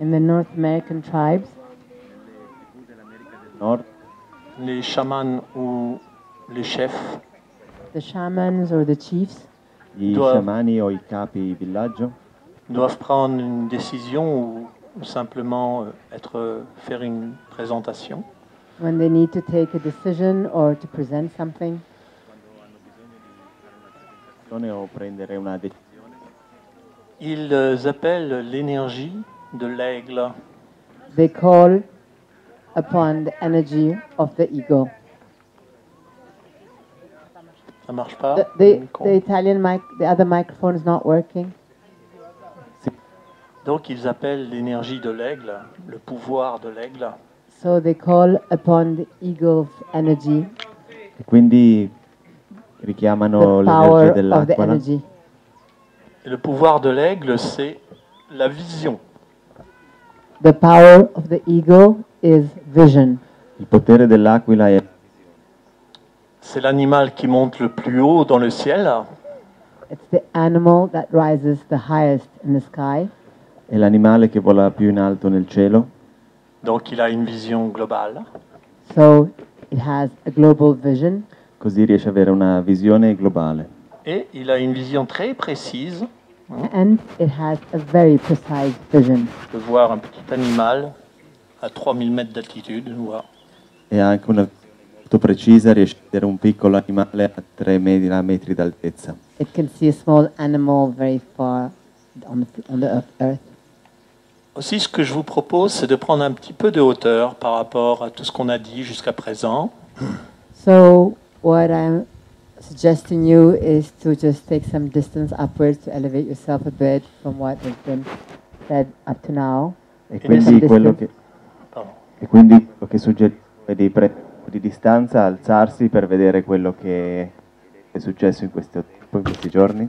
In the North American tribes, Nord, les chamans ou les chefs the shamans or the chiefs i sciamani o i capi villaggio doivent prendre une décision ou simplement faire une présentation. when they need to take a decision or to present something. o prendere una decisione. Ils appellent l'énergie de l'aigle. They call upon the energy of the ego. Ça marche pas? The Italian mic, the other microphone is not working. Donc ils appellent l'énergie de l'aigle, le pouvoir de l'aigle. So they call upon the eagle's energy, E quindi richiamano the power l'energia of the dell'aquila. energy. Et le pouvoir de l'aigle, c'est la vision. The power of the eagle is vision. Il potere dell'aquila C'est l'animal qui monte le plus haut dans le ciel. It's the animal that rises the highest in the sky. è l'animale che vola più in alto nel cielo. Donc il a une vision globale. So it has a global vision. Così riesce ad avere una visione globale. Et il a une vision très précise And it has a very precise vision. de voir un petit animal à 3000 mètres d'altitude. Voilà. E ha anche una molto precisa, riesce a vedere un piccolo animale a 3.000 metri d'altezza. It can see a small animal very far on the earth. Aussi, ce que je vous propose, c'est de prendre un petit peu de hauteur par rapport à tout ce qu'on a dit jusqu'à présent. So what I'm suggesting you is to just take some distance upwards to elevate yourself a bit from what has been said up to now. E quindi quello che, Pardon. suggerisco è di prendere un po' di distanza, alzarsi per vedere quello che è successo in questi giorni.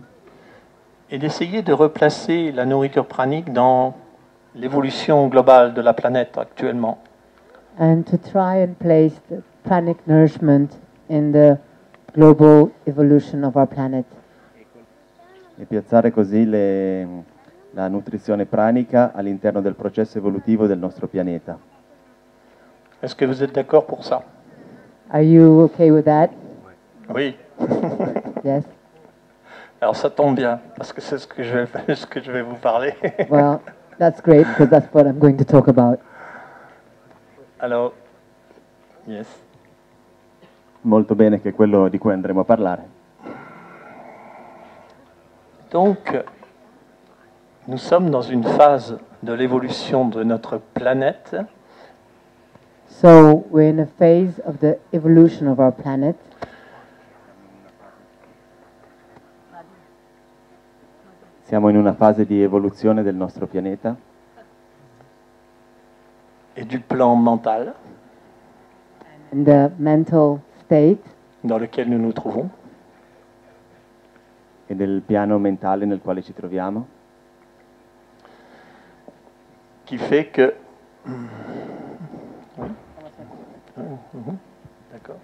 Et d'essayer de replacer la nourriture pranique dans l'évolution globale de la planète actuellement. And to try and place the pranic nourishment in the global evolution of our planet. E piazzare così la nutrizione pranica all'interno del processo evolutivo del nostro pianeta. Est-ce que vous êtes d'accord pour ça? Are you okay with that? Oui. Yes? Alors ça tombe bien, parce que c'est ce que je vais vous parler. Well, that's great because that's what I'm going to talk about. Alors, yes. Molto bene, che è quello di cui andremo a parlare. Donc, nous sommes dans une phase de l'évolution de notre planète So we're in a phase of the evolution of our planet. Siamo in una fase di evoluzione del nostro pianeta et du plan mental And the mental state dans lequel nous nous trouvons. e del piano mentale nel quale ci troviamo, Qui fait que... Oui. D'accord.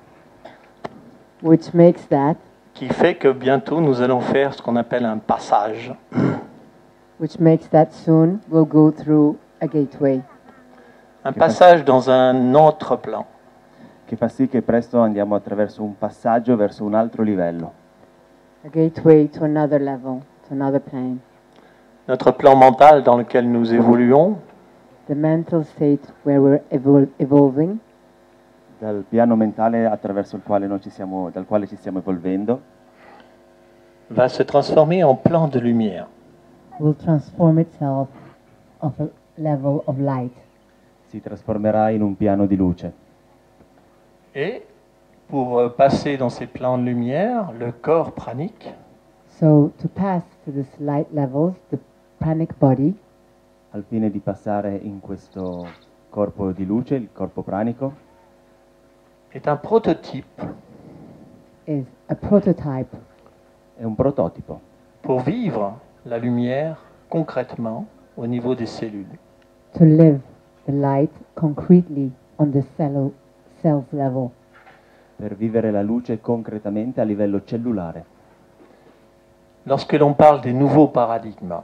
which makes that, Qui fait que bientôt nous allons faire ce qu'on appelle un passage. soon we'll go through a gateway. Un passage dans un autre plan. che fa sì che presto andiamo attraverso un passaggio verso un altro livello. A gateway to another level, to another plane. Notre plan mental dans lequel nous évoluons The mental state where we're evolving Dal piano mentale attraverso il quale dal quale ci stiamo evolvendo, va se transformer en plan de lumière. will transform itself of a level of light. si trasformerà in un piano di luce. Et pour passer dans ces plans de lumière, le corps pranique So to pass to this light levels, the pranic body Al fine di passare in questo corpo di luce, il corpo pranico, est un prototype is a prototype è un prototipo pour vivre la lumière concrètement au niveau des cellules. to live the light concretely on the self level. per vivere la luce concretamente a livello cellulare. Lorsque l'on parle des nouveaux paradigmes,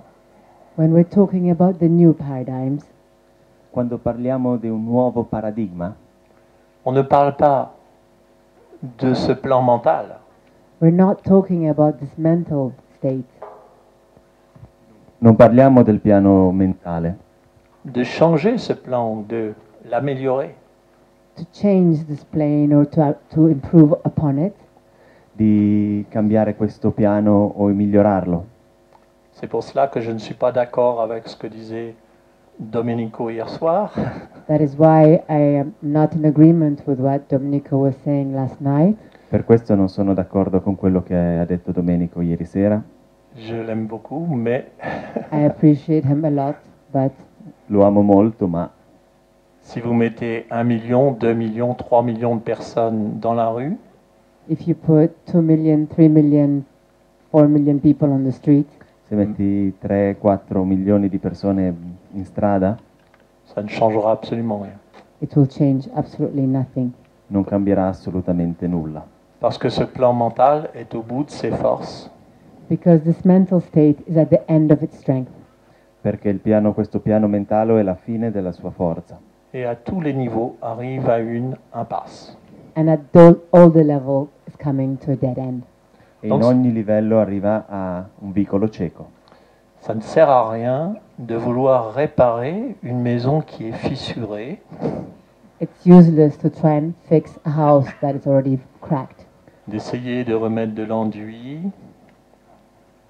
When we're talking about the new paradigms, quando parliamo di un nuovo paradigma, on ne parle pas de ce plan mental. we're not talking about this mental state. non parliamo del piano mentale, De changer ce plan, de l'améliorer. To change this plane or to improve upon it. di cambiare questo piano o migliorarlo. C'est pour cela que je ne suis pas d'accord avec ce que disait Domenico hier soir. That is why I am not in agreement with what Domenico was saying last night. Per questo non sono d'accordo con quello che ha detto Domenico ieri sera. Je l'aime beaucoup, mais I appreciate him a lot, but Lo amo molto, ma si vous mettez 1 million, 2 millions, 3 millions de personnes dans la rue, if you put 2 million, 3 million, 4 million people on the street, se metti 3-4 milioni di persone in strada, ça ne changera absolument rien. it will change absolutely nothing. non cambierà assolutamente nulla. Parce que ce plan mental est au bout de ses forces. Because this mental state is at the end of its strength. Perché questo piano mentale è la fine della sua forza. Et à tous les niveaux arrive à une impasse. And at all the level is coming to a dead end. E in ogni livello arriva a un vicolo cieco. Ça ne sert à rien de vouloir réparer une maison qui est fissurée It's useless to try and fix a house that is already cracked. d'essayer de remettre de l'enduit,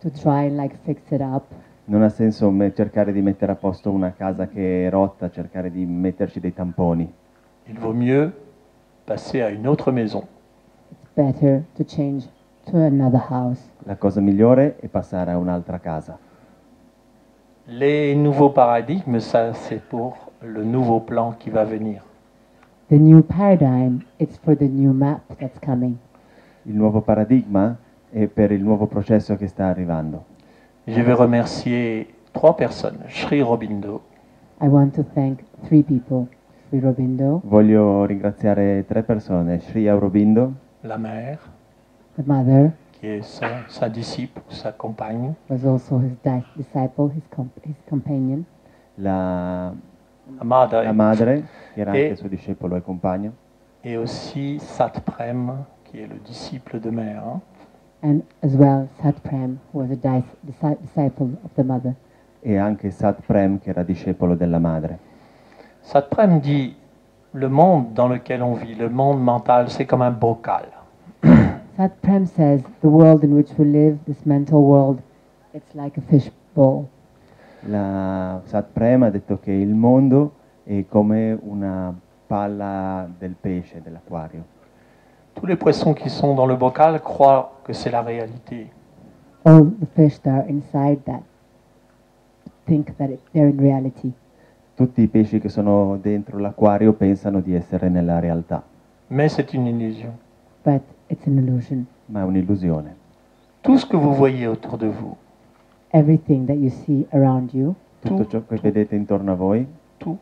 To try and fix it up. Non ha senso cercare di mettere a posto una casa che è rotta, cercare di metterci dei tamponi. il vaut mieux passer à une autre maison. It's better to change to another house. La cosa migliore è passare a un'altra casa. Les nouveaux paradigmes, ça c'est pour le nouveau plan qui va venir. The new paradigm, it's for the new map that's coming. Il nuovo paradigma è per il nuovo processo che sta arrivando. Je vais remercier 3 personnes. Sri Aurobindo, I want to thank 3 people. Sri Aurobindo, Voglio ringraziare 3 persone, Sri Aurobindo, la mère, the mother, qui est sa disciple, sa compagne, was also his disciple, his companion, la la madre, che era E- anche suo discepolo e compagno, et aussi Satprem, qui est le disciple de mère. and as well Satprem, who was a disciple of the mother. e anche Sat Prem, che era discepolo della madre. Satprem dit, le monde dans lequel on vit, le monde mental, c'est comme un bocal. Satprem says the world in which we live, this mental world, it's like a fish bowl. La Sat Prem ha detto che il mondo è come una palla del pesce, dell'acquario. Tous les poissons qui sont dans le bocal croient que c'est la réalité. All the fish that are inside that think that they're in reality. Tutti i pesci che sono dentro l'acquario pensano di essere nella realtà, Mais c'est une illusion. But it's an illusion. ma è un'illusione. Tout ce que vous voyez autour de vous, Everything that you see around you, Tutto ciò che vedete intorno a voi, tout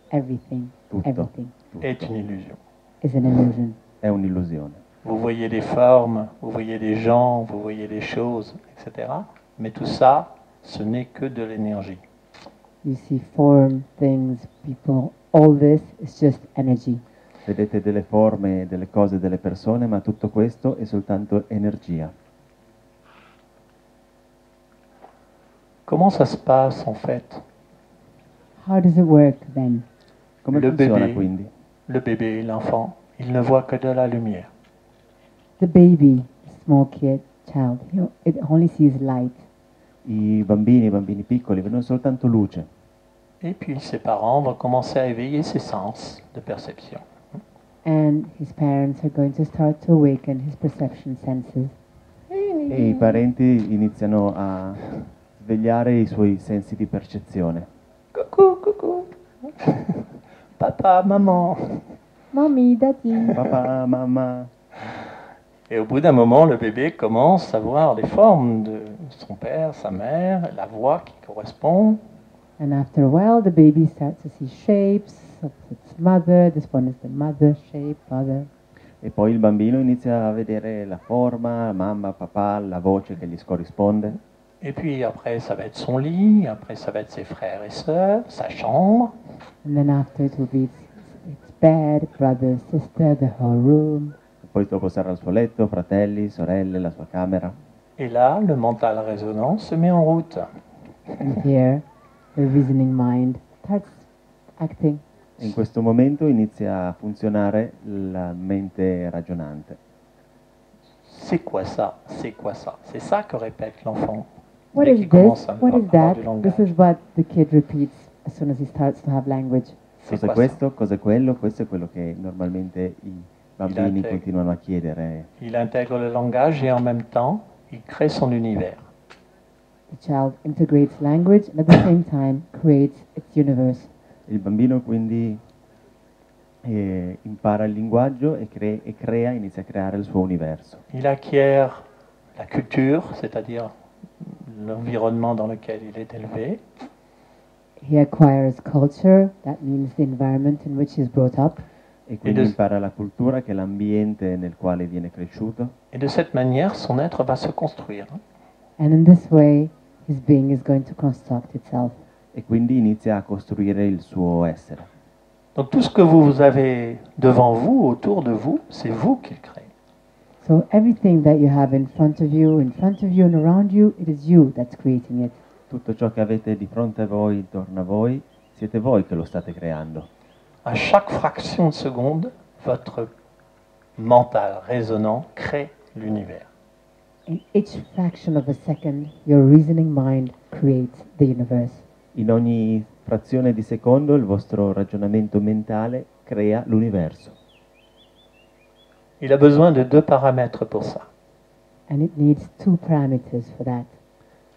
everything, tutto, everything tutto est une illusion. is an illusion. è un'illusione. Vous voyez des formes, vous voyez des gens, vous voyez des choses, etc. Mais tout ça, ce n'est que de l'énergie. You see form, things, people, all this is just energy. Vedete delle forme, delle cose, delle persone, ma tutto questo è soltanto energia. Comment ça se passe en fait? How does it work then? Come Le funziona bébé. quindi? Le bébé, l'enfant, il ne voit que de la lumière. The baby, the small kid, child, it only sees light. I bambini piccoli vedono soltanto luce. Et puis ses parents vont commencer à éveiller ses sens de perception. And his parents are going to start to awaken his perception senses. E i parenti iniziano a svegliare i suoi sensi di percezione. Coucou, coucou. Papa, maman. Mommy, daddy. Papà, mamma. Et au bout d'un moment, le bébé commence à voir les formes de son père, sa mère, la voix qui correspond. And after a while, the baby starts to see shapes of its mother. This one is the mother shape, mother. E poi il bambino inizia a vedere la forma, mamma, papà, la voce che gli corrisponde. Et puis après, ça va être son lit, après, ça va être ses frères et sœurs, sa chambre. And then after it will be its bed, brother, sister, the whole room. Poi dopo sarà il suo letto, fratelli, sorelle, la sua camera. Et là, le mental résonant se met en route. And here, the reasoning mind starts acting. E in questo momento inizia a funzionare la mente ragionante. C'est quoi ça? C'est quoi ça? C'est ça que répète l'enfant. What dès is qu'il commence this? à What is avoir that? du langage. This is what the kid repeats as soon as he starts to have language. C'est Cos'è quoi questo? Cos'è quello? Questo è quello che normalmente i bambini intègre. continuano a chiedere. ça? Il intègre le langage et en même temps, il crée son univers. The child integrates language and at the same time creates its universe. Il bambino quindi impara il linguaggio e crea, inizia a creare il suo universo. Il acquiert la culture, c'est-à-dire l'environnement dans lequel il est élevé. He acquires culture, that means the environment in which he is brought up. E quindi de- impara la cultura, che è l'ambiente nel quale viene cresciuto. Et de cette manière, son être va se construire. And in this way, his being is going to construct itself. E quindi inizia a costruire il suo essere. Donc tout ce que vous avez devant vous, autour de vous, c'est vous qui le créez. So everything that you have in front of you and around you, it is you that's creating it. Tutto ciò che avete di fronte a voi, intorno a voi, siete voi che lo state creando. À chaque fraction de seconde, votre mental résonant crée l'univers. In each fraction of a second, your reasoning mind creates the universe. In ogni frazione di secondo il vostro ragionamento mentale crea l'universo. Il a besoin de 2 paramètres pour ça. And it needs 2 parameters for that.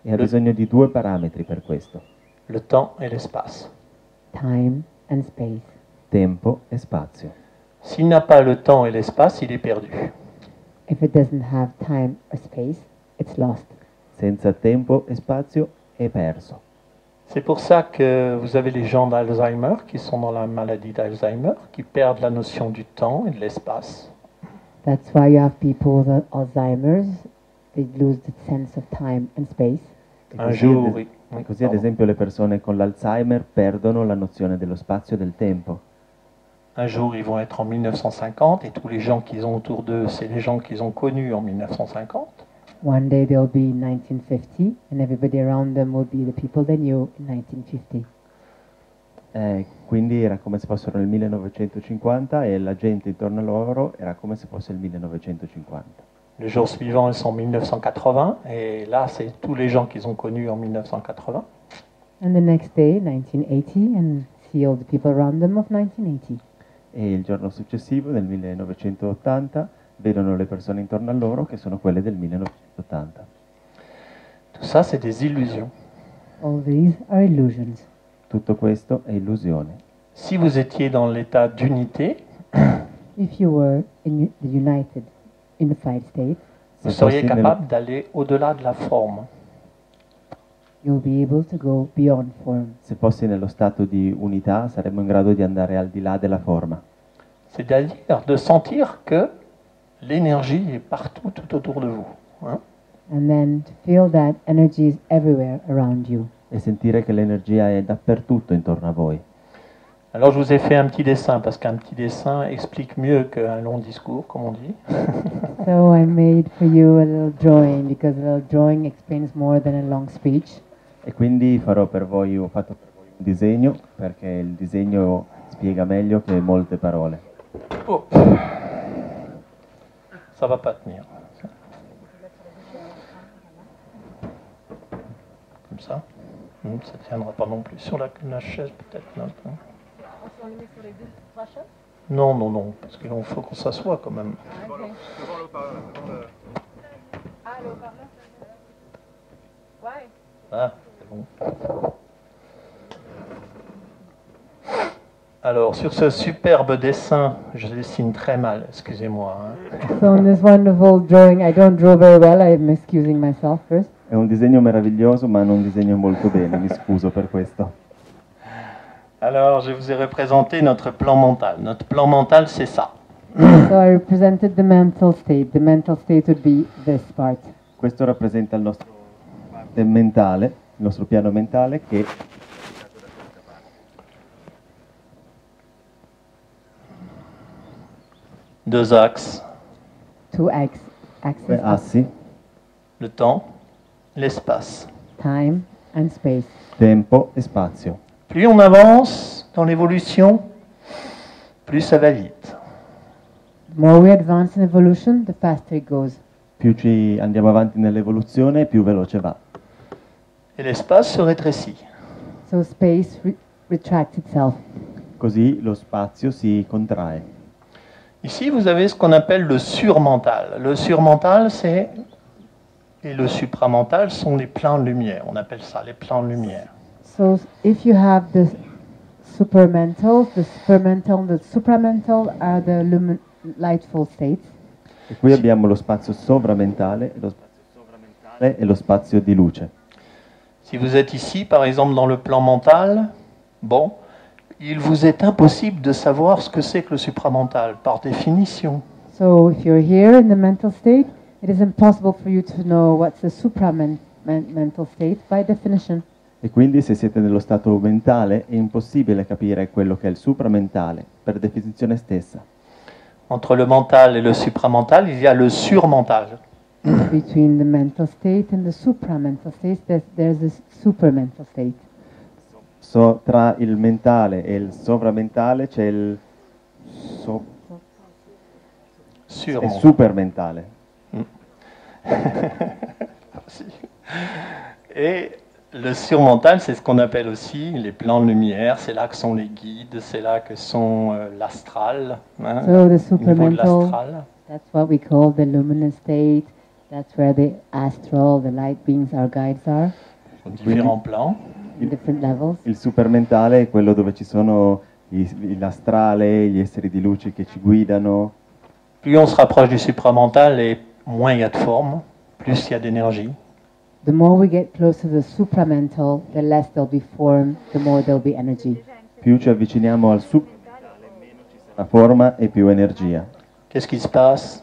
E ha bisogno di 2 parametri per questo: Le temps et l'espace. Time and space. tempo e spazio. S'il n'a pas le temps et l'espace, il est perdu. If it doesn't have time or space, it's lost. Senza tempo e spazio è perso. C'est pour ça que vous avez les gens d'Alzheimer qui sont dans la maladie d'Alzheimer, qui perdent la notion du temps et de l'espace. That's why you have people with Alzheimer's. They lose the sense of time and space. E Un così, jour, ad, oui. Oui, così ad pardon. esempio le persone con l'Alzheimer perdono la nozione dello spazio e del tempo. Un jour, ils vont être en 1950 et tous les gens qu'ils ont autour d'eux, c'est les gens qu'ils ont connus en 1950. One day they'll be 1950, and everybody around them will be the people they knew in 1950. Quindi era come se fossero nel 1950 e la gente intorno a loro era come se fosse il 1950. Le jour suivant, ils sont en 1980 et là, c'est tous les gens qu'ils ont connus en 1980. And the next day, 1980, and see all the people around them of 1980. E il giorno successivo, nel 1980, vedono le persone intorno a loro che sono quelle del 1980. Tout ça, c'est des illusions. All these are illusions. Tutto questo è illusione. Si vous étiez dans l'état d'unité, If you were in the unified state, vous Se seriez fossi nel- capable d'aller au-delà de la forme. you'll be able to go beyond form. Se fossi nello stato di unità saremmo in grado di andare al di là della forma, C'est-à-dire de sentir que l'énergie est partout, tout autour de vous. Hein. And then to feel that energy is everywhere around you. e sentire che l'energia è dappertutto intorno a voi. Alors je vous ai fait un petit dessin parce qu'un petit dessin explique mieux qu'un long discours, comme on dit. So I made for you a little drawing because a little drawing explains more than a long speech. E quindi ho fatto per voi un disegno, perché il disegno spiega meglio che molte parole. Oh. Ça va pas tenir. Comme ça. Ça tiendra pas non plus sur la chaise peut-être. Non, On les met sur les 3 chaises. non, non, non, parce qu'il faut qu'on s'assoie quand même. Ah, le haut-parleur. Ouais. Ah, c'est bon. Alors, sur ce superbe dessin, je dessine très mal, excusez-moi. Hein. So in this wonderful drawing, I don't draw very well. I'm excusing myself first. È un disegno meraviglioso, ma non disegno molto bene, mi scuso per questo. Alors, je vous ai représenté notre plan mental. Notre plan mental, c'est ça. So I represented the mental state. The mental state would be this part. Questo rappresenta il nostro parte mentale, il nostro piano mentale che deux axes, Two due axes, assi, le temps, l'espace. time and space. tempo e spazio. Plus on avance dans l'évolution, plus ça va vite. The more we advance in evolution, the faster it goes. Più ci andiamo avanti nell'evoluzione, più veloce va. Et l'espace se rétrécit. So space retracts itself. Così lo spazio si contrae. Ici, vous avez ce qu'on appelle le surmental. Le surmental, et le supramental sont les plans de lumière. On appelle ça les plans de lumière. So if you have the supermental, the supramental are the lightful states. E qui abbiamo lo spazio sovramentale e lo spazio di luce. Si vous êtes ici, par exemple, dans le plan mental, bon, il vous est impossible de savoir ce que c'est que le supramental, par définition. So if you're here in the mental state, it is impossible for you to know what's the supramental state by definition. E quindi se siete nello stato mentale è impossibile capire quello che è il supramentale, per definizione stessa. Entre le mental et le supramental, il y a le surmental. Between the mental state and the supramental state, there's this supermental state. Tra il mentale e il sovramentale c'è il Surmental. supermentale. Et le surmental, c'est ce qu'on appelle aussi les plans de lumière. C'est là que sont les guides, c'est là que sont l'astral, hein, So the au niveau de supermental, l'astral. that's what we call the luminous state. That's where the astral, the light beings, our guides are, Sur différents plans. in different levels. Il supermentale è quello dove ci sono l'astrale, gli esseri di luce che ci guidano. Plus on se rapproche du supramental et moins il y a de forme, plus il y a d'énergie. The more we get close to the supramental, the less there'll be form, the more there'll be energy. Più ci avviciniamo al supermentale, meno ci sarà forma e più energia. Qu'est-ce qui se passe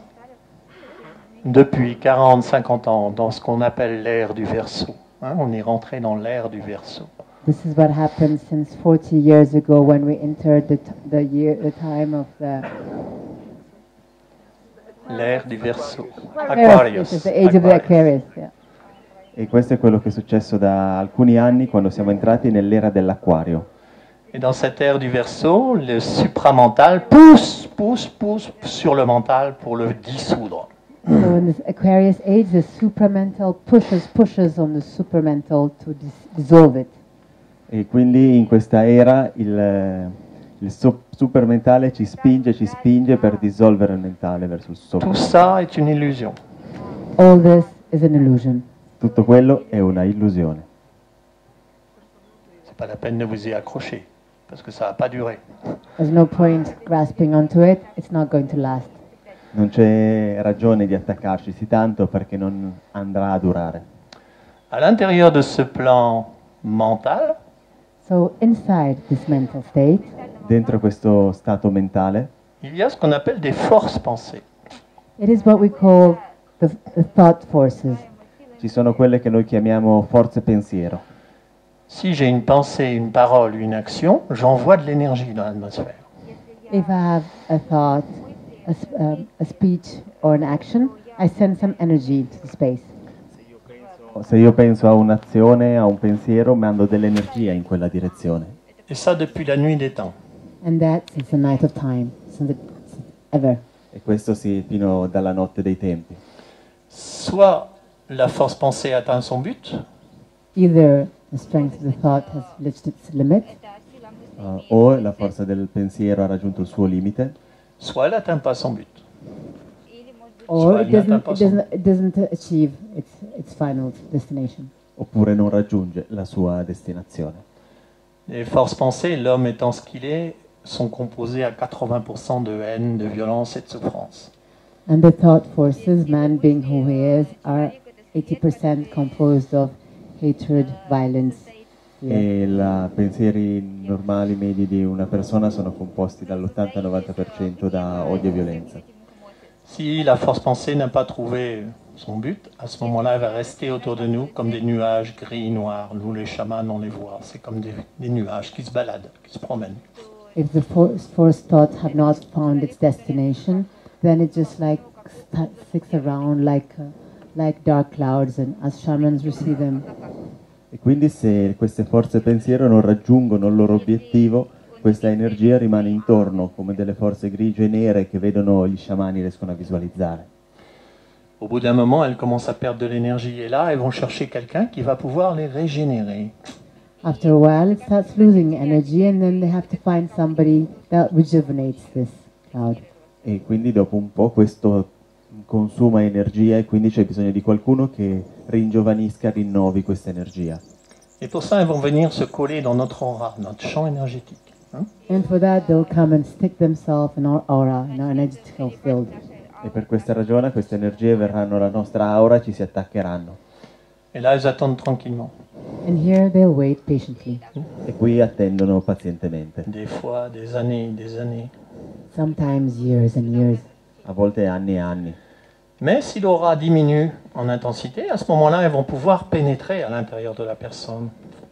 depuis 40-50 ans dans ce qu'on appelle l'ère du Verseau, hein? On est rentré dans l'ère du Verseau. This is what happened since 40 years ago when we entered the time of the L'ère du Verseau. Aquarius. This is the age of the Aquarius. Yeah. E questo è quello che è successo da alcuni anni quando siamo entrati nell'era dell'acquario. Et dans cette ère du Verseau, le supramental pousse sur le mental pour le dissoudre. So in this Aquarius age, the supramental pushes on the supermental to dissolve it. E quindi in questa era il supermentale ci spinge per dissolvere il mentale verso il sopra. Tout ça est une illusion. All this is an illusion. Tutto quello è una illusione. C'est pas la peine de vous y accrocher, parce que ça va pas durer. There's no point grasping onto it. It's not going to last. Non c'è ragione di attaccarci tanto perché non andrà a durare. À l'intérieur de ce plan mental, So inside this mental state, Dentro questo stato mentale il y a ce qu'on appelle des forces pensées. it is what we call the thought forces. ci sono quelle che noi chiamiamo forze pensiero. Si j'ai une pensée, une parole, une action, j'envoie de l'énergie dans l'atmosphère. If I have a thought, a speech, or an action, I send some energy into the space. Se io penso a un'azione, a un pensiero, mando dell'energia in quella direzione. Et ça depuis la nuit des temps. And that since the night of time, since ever. E questo sì, fino dalla notte dei tempi. Soit la force pensée atteint son but, Either the strength of the thought has reached its limit, O la forza del pensiero ha raggiunto il suo limite, soit elle n'atteint pas son but. or it Soit elle it doesn't achieve its final destination. oppure non raggiunge la sua destinazione. Les forces pensées, l'homme étant ce qu'il est, sont composées à 80% de haine, de violence et de souffrance. And the thought forces, man being who he is, are 80% composed of hatred, violence, fear. E i pensieri normali, medi di una persona sono composti dall'80-90% da odio e violenza. Si la force pensée n'a pas trouvé son but, à ce moment-là, elle va rester autour de nous comme des nuages gris, noirs. Nous, les chamans, on les voit. C'est comme des nuages qui se baladent, qui se promènent. If the force thought have not found its destination, then it just like sticks around like dark clouds, and as shamans we see them. E quindi se queste forze pensiero non raggiungono il loro obiettivo, questa energia rimane intorno come delle forze grigie e nere che vedono gli sciamani riescono a visualizzare. Au bout d'un moment, elles commencent à perdre de l'énergie. Et là, elles vont chercher quelqu'un qui va pouvoir les régénérer. After a while, it starts losing energy, and then they have to find somebody that rejuvenates this cloud. E quindi dopo un po' questo consuma energia e quindi c'è bisogno di qualcuno che ringiovanisca, rinnovi questa energia. Et pour ça, elles vont venir se coller dans notre aura, notre champ énergétique. Hein. And for that, they'll come and stick themselves in our aura, in our energetical field. E per questa ragione queste energie verranno alla nostra aura e ci si attaccheranno. Et là, elles attendent tranquillement. And here they'll wait patiently. E qui attendono pazientemente, Des fois, des années, des années. Sometimes years and years. a volte anni e anni. Mais si l'aura diminue en intensité, à ce moment-là, elles vont pouvoir pénétrer à l'intérieur de la personne.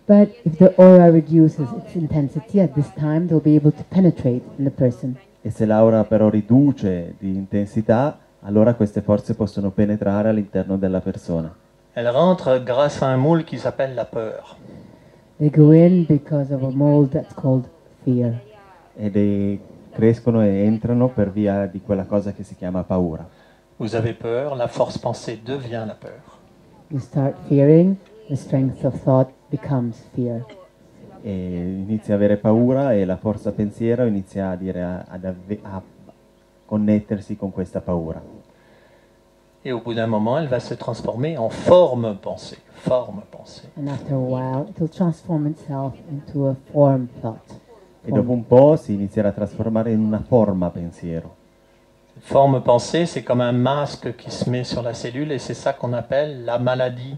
But if the aura reduces its intensity at this time, they'll be able to penetrate in the person. E se l'aura però riduce di intensità, allora queste forze possono penetrare all'interno della persona. Elles rentrent grâce à un moule qui s'appelle la peur. They go in because of a mold that's called fear. Crescono e entrano per via di quella cosa che si chiama paura. Vous avez peur, la force pensée devient la peur. You start fearing, the strength of thought becomes fear. E inizia a avere paura e la forza pensiero inizia a connettersi con questa paura. Et au bout d'un moment, elle va se transformer en forme pensée. Forme pensée. And after a while, it will transform itself into a form thought. E dopo un po' si inizierà a trasformare in una forma pensiero. Forme pensée, c'est comme un masque qui se met sur la cellule et c'est ça qu'on appelle la maladie.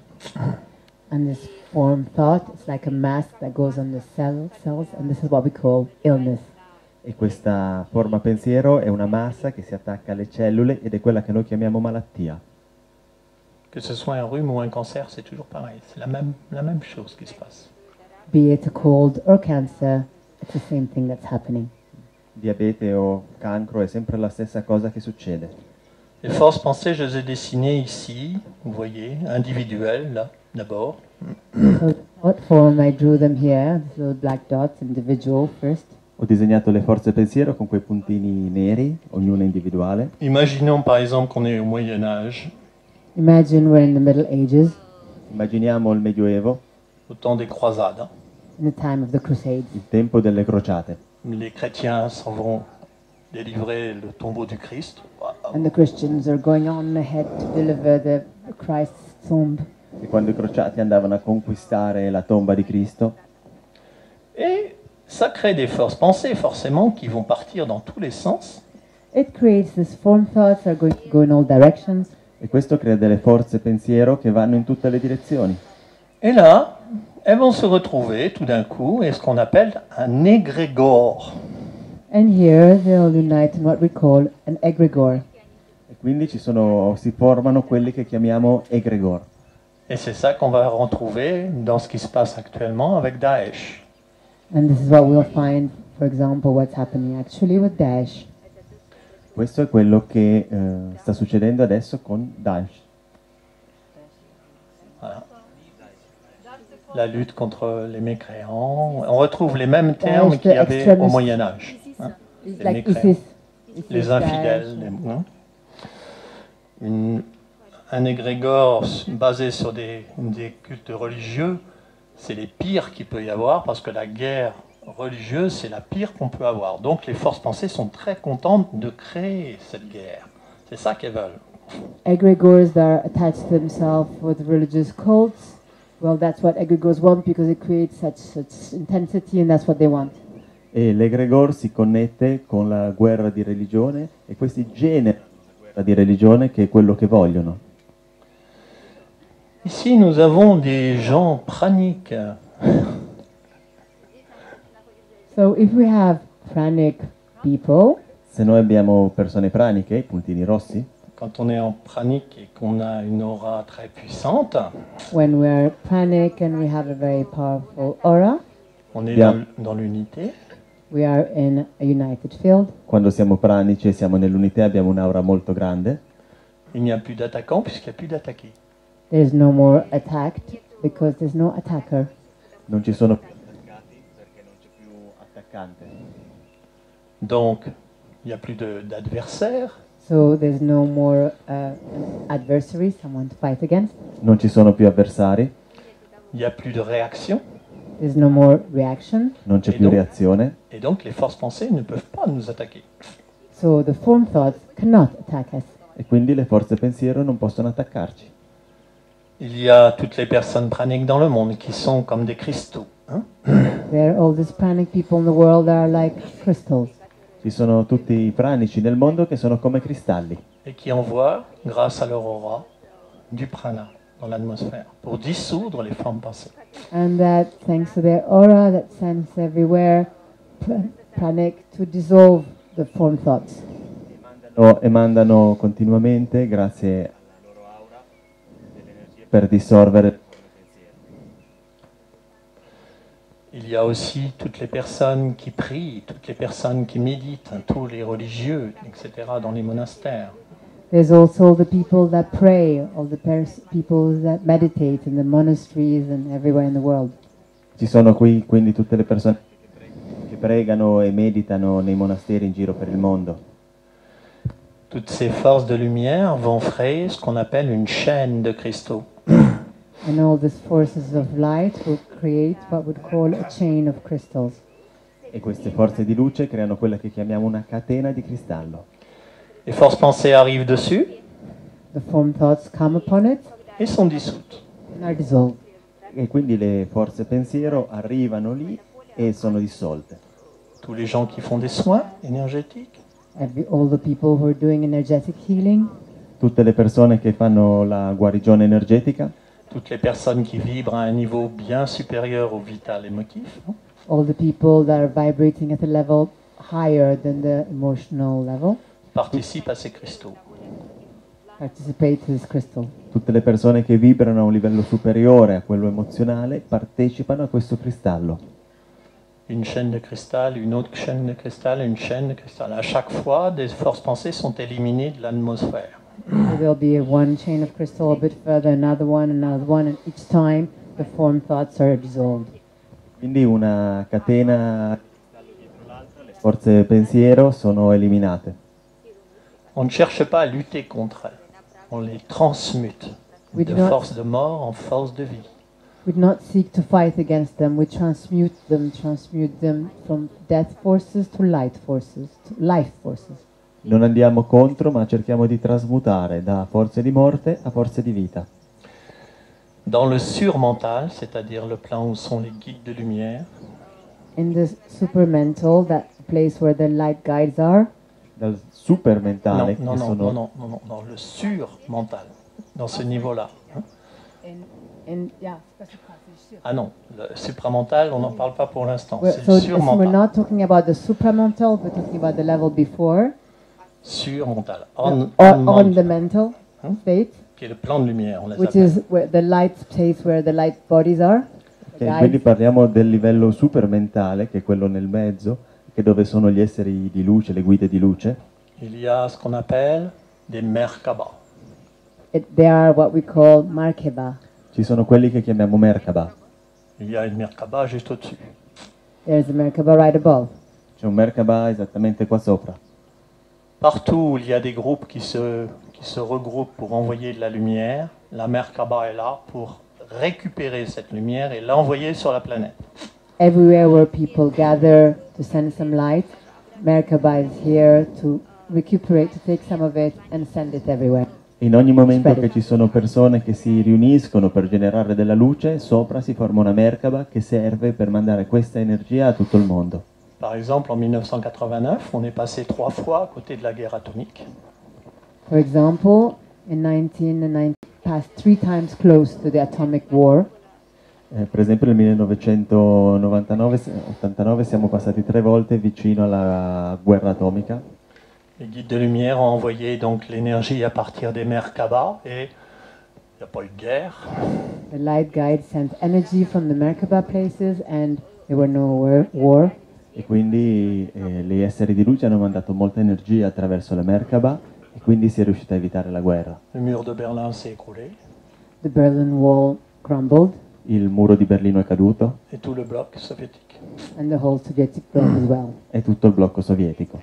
And this form thought, it's like a mask that goes on the cells, and this is what we call illness. E questa forma pensiero è una massa che si attacca alle cellule ed è quella che noi chiamiamo malattia. Que ce soit un rhume ou un cancer, c'est toujours pareil. C'est la même chose qui se passe. Be it a cold or cancer, it's the same thing that's happening. Diabete o cancro è sempre la stessa cosa che succede. Les forces pensées, je les ai dessinées ici, vous voyez, individuelles, là, d'abord. So what form I drew them here, these little black dots, individual first. Ho disegnato le forze pensiero con quei puntini neri, ognuna individuale. Imaginons par exemple qu'on est au Moyen Âge, Imagine we're in the Middle Ages, Immaginiamo il Medioevo, au temps des croisades. in the time of the Crusades. il tempo delle crociate. Les chrétiens s'en vont délivrer le tombeau du Christ. And the Christians are going on ahead to deliver the Christ's tomb. E quando i crociati andavano a conquistare la tomba di Cristo, Et ça crée des forces pensées, forcément, qui vont partir dans tous les sens. It creates this form thoughts that are going to go in all directions. e questo crea delle forze pensiero che vanno in tutte le direzioni. Et là, elles vont se retrouver tout d'un coup et ce qu'on appelle un égrégore. And here they'll unite in what we call an egregore. E quindi si formano quelli che chiamiamo egregor. Et c'est ça qu'on va retrouver dans ce qui se passe actuellement avec Daesh. And this is what we'll find, for example, what's happening actually with Daesh. Questo è quello che sta succedendo adesso con Daesh. Voilà. La lutte contre les mécréants. On retrouve les mêmes termes qu'il y avait au Moyen Âge. Hein. It's Les like mécréants, ISIS, les infidèles. Daesh. Un égrégore basé sur des cultes religieux, c'est les pires qu'il peut y avoir parce que la guerre religieuse, c'est la pire qu'on peut avoir. Donc les forces pensées sont très contentes de créer cette guerre. C'est ça qu'elles veulent. Egregores that are attached to themselves with religious cults, well, that's what egregores want because it creates such intensity and that's what they want. E l'egregor si connette con la guerra di religione e questi generano la guerra di religione che è quello che vogliono. Ici, nous avons des gens praniques. So if we have pranic people, Se noi abbiamo persone praniche, i puntini rossi, Quand on est en pranique et qu'on a une aura très puissante, When we're pranic and we have a very powerful aura, on est Bien. dans l'unité. we are in a united field. Quando siamo pranici e siamo nell'unità abbiamo un'aura molto grande. Il n'y a plus d'attaquant puisqu'il n'y a plus d'attaqué. There's no more attacked because there's no attacker. Non ci sono più attaccati perché non c'è più attaccante. Donc, il n'y a plus d'adversaire. So there's no more an adversary, someone to fight against. Non ci sono più avversari, Il n'y a plus de réaction. There's no more reaction. non c'è E più donc- reazione Et donc, les forces pensées ne peuvent pas nous attaquer. So the form thoughts cannot attack us. e quindi le forze pensiero non possono attaccarci. Il y a toutes les personnes praniques dans le monde qui sont comme des cristaux. Hein. There, all these pranic people in the world are like crystals. Ci sono tutti i pranici nel mondo che sono come cristalli Et qui envoient, grâce à leur aura, du prana dans l'atmosphère pour dissoudre les formes pensées. And that thanks to their aura that sends everywhere pranic to dissolve the form thoughts. e mandano continuamente, grazie alla loro aura, delle energie per dissolvere. Il y a aussi toutes les personnes qui prient, toutes les personnes qui méditent, hein, tous les religieux, etc., dans les monastères. There's also the people that pray, all the people that meditate in the monasteries and everywhere in the world. Ci sono qui quindi tutte le persone che pregano e meditano nei monasteri in giro per il mondo. Toutes ces forces de lumière vont créer ce qu'on appelle une chaîne de cristaux. And all these forces of light will create what we'd call a chain of crystals. E queste forze di luce creano quella che chiamiamo una catena di cristallo. Les forces pensées arrivent dessus The form thoughts come upon it et sont dissoutes. and are dissolved. E quindi le forze pensiero arrivano lì e sono dissolte. Tous les gens qui font des soins énergétiques, All the people who are doing energetic healing, Tutte le persone che fanno la guarigione energetica, toutes les personnes qui vibrent à un niveau bien supérieur au vital émotif, hein, all the people that are vibrating at a level higher than the emotional level, participent à ces cristaux. participate to this crystal. tutte le persone che vibrano a un livello superiore a quello emozionale partecipano a questo cristallo. Une chaîne de cristal, une autre chaîne de cristal, une chaîne de cristal. À chaque fois, des forces pensées sont éliminées de l'atmosphère. So there'll be one chain of crystal, a bit further, another one, and each time the form thoughts are dissolved. Quindi una catena dietro l'altra, le forze pensiero sono eliminate. On ne cherche pas à lutter contre elles. On les transmute We de do not- force de mort en force de vie. We do not seek to fight against them. We transmute them from death forces to light forces, to life forces. Non andiamo contro, ma cerchiamo di trasmutare da forze di morte a forze di vita. Dans le surmental, c'est-à-dire le plan où sont les guides de lumière, In the supermental, that place where the light guides are, Dal supermentale, non, che non, sono non, non, non, non, dans le surmental, dans ce niveau-là. hein. Ah non, le supramental, on n'en parle pas pour l'instant. C'est le we're surmental. not talking about the supramental, we're talking about the level before, Surmental. or On on the mental Hein? state, qui est le plan de lumière, on les which appelle. is where the light place where the light bodies are. the Ok, quindi guides. parliamo del livello supermentale, che è quello nel mezzo, che è dove sono gli esseri di luce, le guide di luce. Il y a ce qu'on appelle des Merkaba. They are what we call Markeba. Ci sono quelli che chiamiamo Merkaba. Il y a une Merkaba juste au-dessus. There's a Merkaba right above. C'è un Merkaba esattamente qua sopra. Partout où il y a des groupes qui se regroupent pour envoyer de la lumière, la Merkaba est là pour récupérer cette lumière et l'envoyer sur la planète. Everywhere where people gather to send some light, Merkaba is here to recuperate, to take some of it and send it everywhere. In ogni momento Spread che it. ci sono persone che si riuniscono per generare della luce, sopra si forma una Merkaba che serve per mandare questa energia a tutto il mondo. Par exemple, en 1989, on est passé 3 fois à côté de la guerre atomique. For example, in 1990, passed 3 times close to the atomic war. Per esempio nel 1989-89 siamo passati 3 volte vicino alla guerra atomica. Les guides de lumière ont envoyé donc l'énergie à partir des Merkaba et il n'y a pas eu de guerre. The light guide sent energy from the Merkaba places and there were no war. E quindi gli esseri di luce hanno mandato molta energia attraverso la Merkaba e quindi si è riuscita a evitare la guerra. Le mur de Berlin s'est écroulé The Berlin Wall crumbled Il muro di Berlino è caduto et tout le bloc soviétique. and the whole Soviet bloc as well. e tutto il blocco sovietico.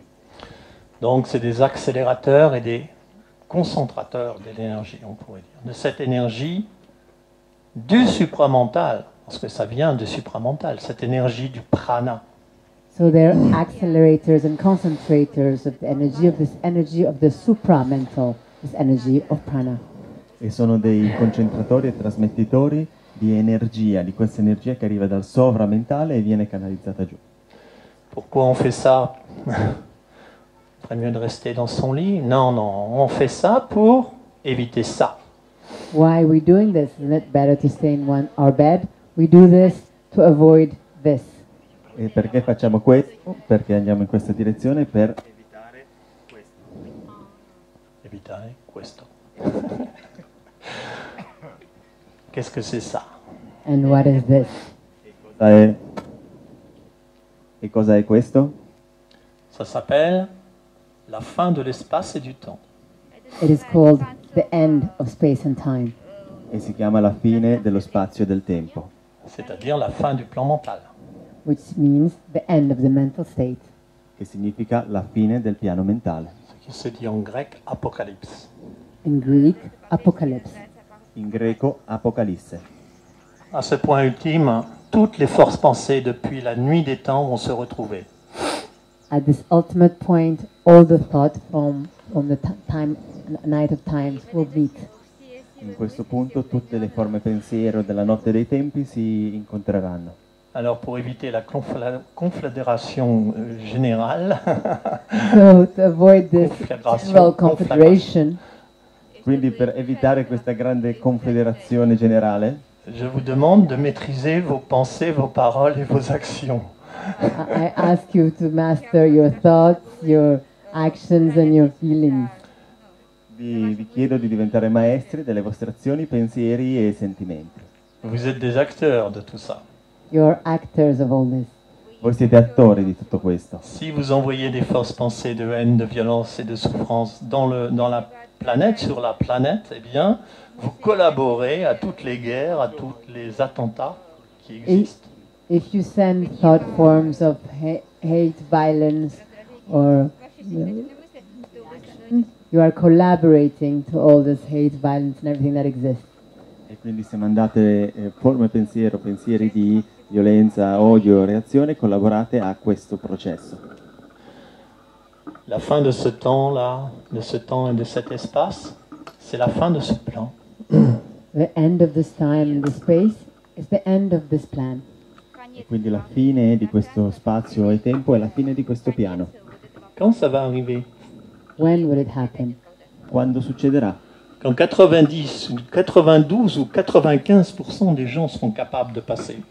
Donc c'est des accélérateurs et des concentrateurs de l'énergie, on pourrait dire. De cette énergie du supramental, parce que ça vient du supramental, cette énergie du prana. So they're accelerators and concentrators of the energy of the supramental, this energy of prana. E sono dei concentratori e trasmettitori di energia, di questa energia che arriva dal sovramentale e viene canalizzata giù. Pourquoi on fait ça? Ferait mieux de rester dans son lit? Non, non, on fait ça pour éviter ça. Why are we doing this? Isn't it better to stay in our bed? We do this to avoid this. E perché facciamo questo? Perché andiamo in questa direzione per Evitare questo. Qu'est-ce que c'est ça? And what is this? cosa è, e cosa è questo? Ça s'appelle la fin de l'espace et du temps. It is called the end of space and time. E si chiama la fine dello spazio e del tempo, C'est-à-dire la fin du plan mental. Which means the end of the mental state. che significa la fine del piano mentale. Ce qui se dit en grec apocalypse. In Greek, apocalypse. In greco, Apocalisse. À ce point ultime, toutes les forces pensées depuis la nuit des temps vont se retrouver. At this ultimate point, all the thought from the night of times will meet. In questo punto tutte le forme pensiero della notte dei tempi si incontreranno. Alors pour éviter la confédération générale, So to avoid this general confederation, Quindi per evitare questa grande confederazione generale, je vous demande de maîtriser vos pensées, vos paroles et vos actions. I ask you to master your thoughts, your actions and your feelings. vi chiedo di diventare maestri delle vostre azioni, pensieri e sentimenti. Vous êtes des acteurs de tout ça. You're actors of all this. Voi siete attori di tutto questo. Si vous envoyez des fausses pensées de haine, de violence et de souffrance dans la planète, sur la planète, eh bien, vous collaborez à toutes les guerres, à tous les attentats qui existent. If you send thought forms of hate, violence, or you are collaborating to all this hate, violence, and everything that exists. E quindi se mandate forme pensiero, pensieri di violenza, odio, reazione, collaborate a questo processo. La fin de ce temps-là, de ce temps et de cet espace, c'est la fin de ce plan. The end of this time and this space is the end of this plan. E quindi la fine di questo spazio e tempo è la fine di questo piano. Quand ça va arriver? When will it happen? Quando succederà? Quand 90 ou 92 ou 95% des gens seront capables de passer.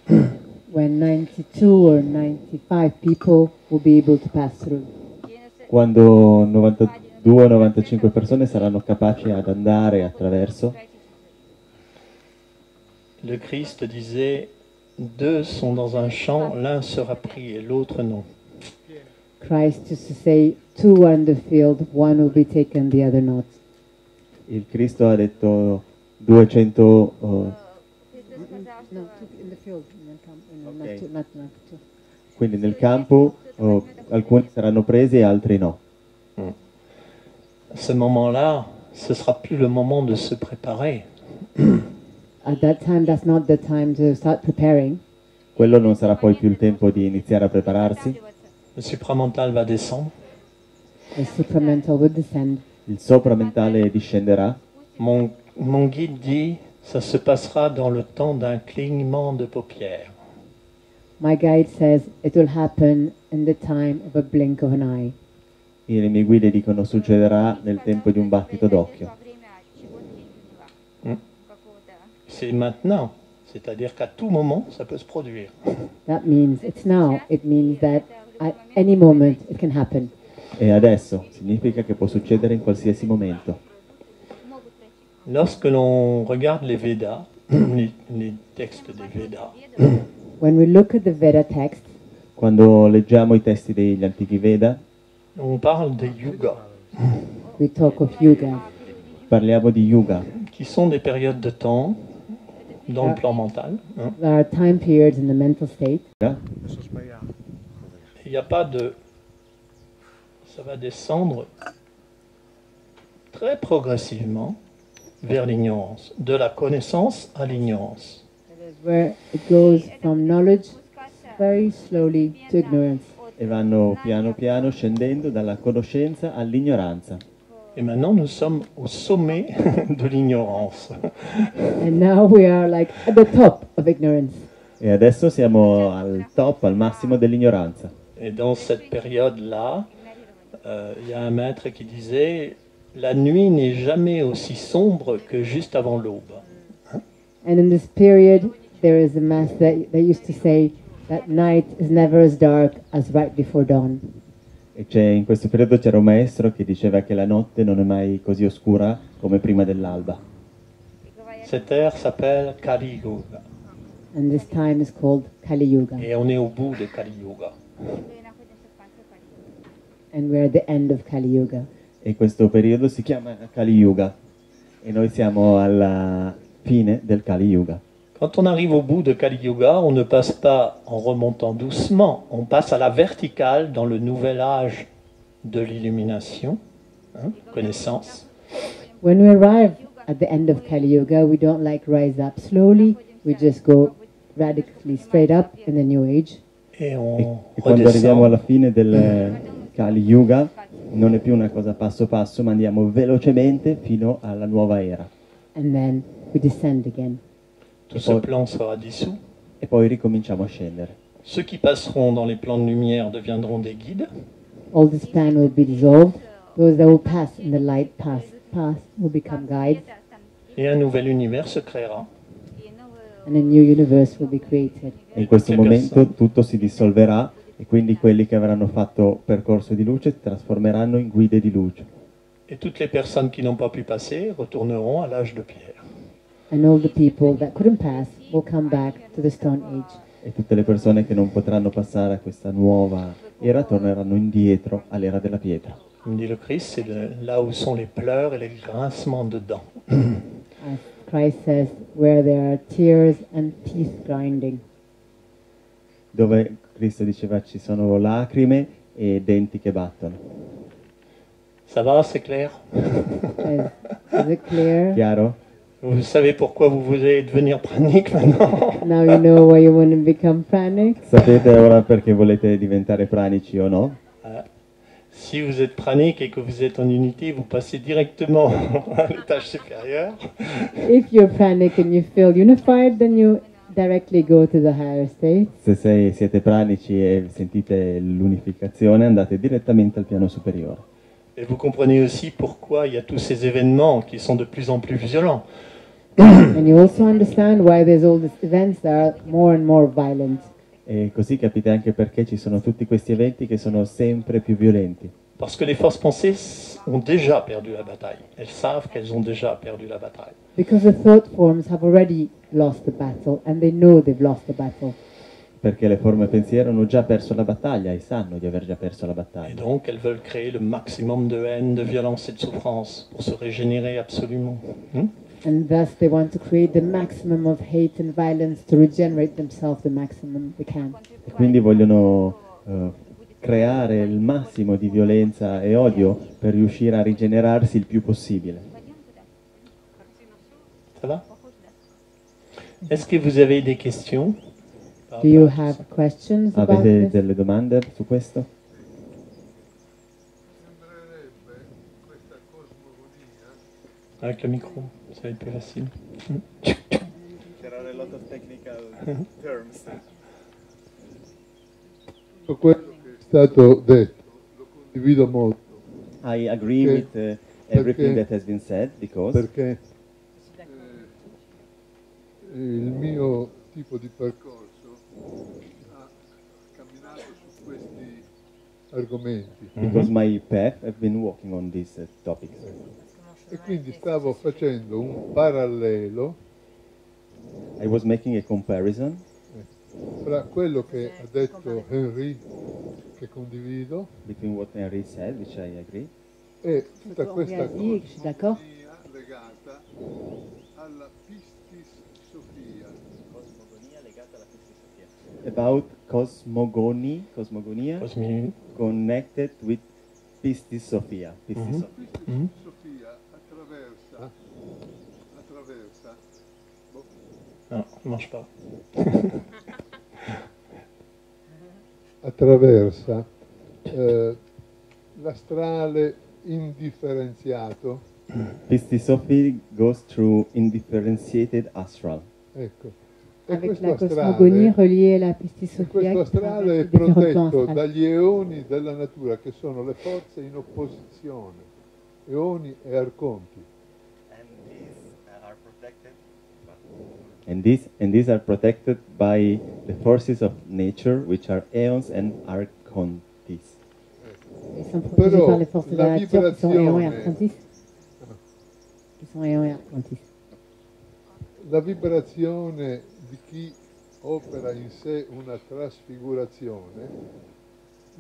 When 92 or 95 people will be able to pass through. Quando 92-95 persone saranno capaci ad andare attraverso. Le Christ disait, deux sont dans un champ, l'un sera pris et l'autre non. Christ used to say, two are in the field, one will be taken, the other not. Il Cristo ha detto 200 No, in the field, Okay. not two. quindi nel campo alcuni saranno presi e altri no. À ce moment-là, ce sera plus le moment de se préparer. At that time, that's not the time to start preparing. Quello non sarà poi più il tempo di iniziare a prepararsi. Le supramental va descendre. The supramental will descend. Il sopramentale discenderà. Mon guide dit, ça se passera dans le temps d'un clignement de paupières. My guide says it will happen in the time of a blink of an eye. E le mie guide dicono succederà nel tempo di un battito d'occhio. C'est maintenant, c'est-à-dire qu'à tout moment, ça peut se produire. That means it's now. It means that at any moment it can happen. E adesso significa che può succedere in qualsiasi momento. Lorsque l'on regarde les Védas, les textes des Védas, When we look at the Veda text, Quando leggiamo i testi degli antichi Veda, on parle des yugas, we talk of yuga, parliamo di yuga, qui sont des périodes de temps dans le plan mental. Hein. there are time periods in the mental state. Il n'y a pas de... Ça va descendre très progressivement vers l'ignorance, de la connaissance à l'ignorance. Where it goes from knowledge very slowly to ignorance. e vanno piano piano scendendo dalla conoscenza all'ignoranza. Et maintenant, nous sommes au sommet de l'ignorance. And now we are like at the top of ignorance. E adesso siamo al top, al massimo dell'ignoranza. Et dans cette période-là, il y a un maître qui disait « La nuit n'est jamais aussi sombre que juste avant l'aube. And in this period, there is a master that used to say that night is never as dark as right before dawn. E in questo periodo c'era un maestro che diceva che la notte non è mai così oscura come prima dell'alba. » Cette ère s'appelle Kali Yuga. And this time is called Kali Yuga. Et on est au bout de Kali Yuga. And we're at the end of Kali Yuga. E questo periodo si chiama Kali Yuga. E noi siamo alla fine del Kali Yuga. Quand on arrive au bout de Kali Yuga, on ne passe pas en remontant doucement, on passe à la verticale dans le nouvel âge de l'illumination, hein, connaissance. When we arrive at the end of Kali Yuga, we don't like rise up slowly. We just go radically straight up in the new age. Et E, on e quando arriviamo alla redescend. fine del Kali Yuga non è più una cosa passo passo, ma andiamo velocemente fino alla nuova era. And then we descend again. Tout ce plan sera dissous. E poi ricominciamo a scendere. Ceux qui passeront dans les plans de lumière deviendront des guides. All this plan will be dissolved. Those that will pass in the light path will become guides. Et un nouvel univers se créera. And a new universe will be created. E in questo Che momento persone. tutto si dissolverà e quindi quelli che avranno fatto percorso di luce si trasformeranno in guide di luce. Et toutes les personnes qui n'ont pas pu passer retourneront à l'âge de pierre. And all the people that couldn't pass will come back to the Stone Age. E tutte le persone che non potranno passare a questa nuova era torneranno indietro all'era della pietra. Comme dit le Christ, c'est là où sont les pleurs et les grincements de dents. As Christ says, where there are tears and teeth grinding. Dove Cristo diceva ci sono lacrime e denti che battono. Ça va, c'est clair? Is it clear? Chiaro? Vous savez pourquoi vous voulez devenir pranique maintenant? Now you know why you want to become pranic. Sapete ora perché volete diventare pranici o no? Si vous êtes pranique et que vous êtes en unité, vous passez directement à l'étage supérieur. If you're pranic and you feel unified, then you directly go to the higher state. Se siete pranici e sentite l'unificazione, andate direttamente al piano superiore. Et vous comprenez aussi pourquoi il y a tous ces événements qui sont de plus en plus violents. And you also understand why there's all these events that are more and more violent. E così capite anche perché ci sono tutti questi eventi che sono sempre più violenti. Parce que les forces pensées ont déjà perdu la bataille. Elles savent qu'elles ont déjà perdu la bataille. Because the thought forms have already lost the battle and they know they've lost the battle. Perché le forme pensiero hanno già perso la battaglia e sanno di aver già perso la Et battaglia. donc, elles veulent créer le maximum de haine, de violence et de souffrance pour se régénérer absolument. And thus they want to create the maximum of hate and violence to regenerate themselves the maximum they can. E quindi vogliono creare il massimo di violenza e odio per riuscire a rigenerarsi il più possibile. Ça va? Est-ce que vous avez des questions? Do you have questions about Avete this? delle domande su questo? Sembrerebbe questa cosmogonia Avec le micro, ça va être plus facile. There are a lot of technical terms. tutto quello che è stato detto lo condivido molto I agree Perché- with everything perché- that has been said because perché il mio tipo di percorso ha camminato su questi argomenti. because my path I've been working on these topics. E quindi stavo facendo un parallelo I was making a comparison fra quello che ha detto Henry, che condivido, between what Henry said, which I agree, e Ce tutta que questa Henri a dit et que je suis d'accord. cosmogonia legata alla Pistis Sophia. about cosmogonia Cosmi- connected with Pistis Sophia. Pistis Sophia. Pistis Sophia attraversa Non, mange pas. attraversa l'astrale indifferenziato, Pistis Sophia goes through indifferentiated astral. ecco. E Avec questo la cosmogonie astrale, reliée à la Pistissophia questo qui astrale è traverse différents plans protetto astrales. dagli eoni della natura, che sono le forze in opposizione, eoni e arconti. And these are protected by the forces of nature, which are aeons and archontes. Ils sont protégés Però par les forces de la la nature qui sont Éon et vibrazione- Arcontis. Qui sont Éon et Arcontis. La vibrazione di chi opera in sé una trasfigurazione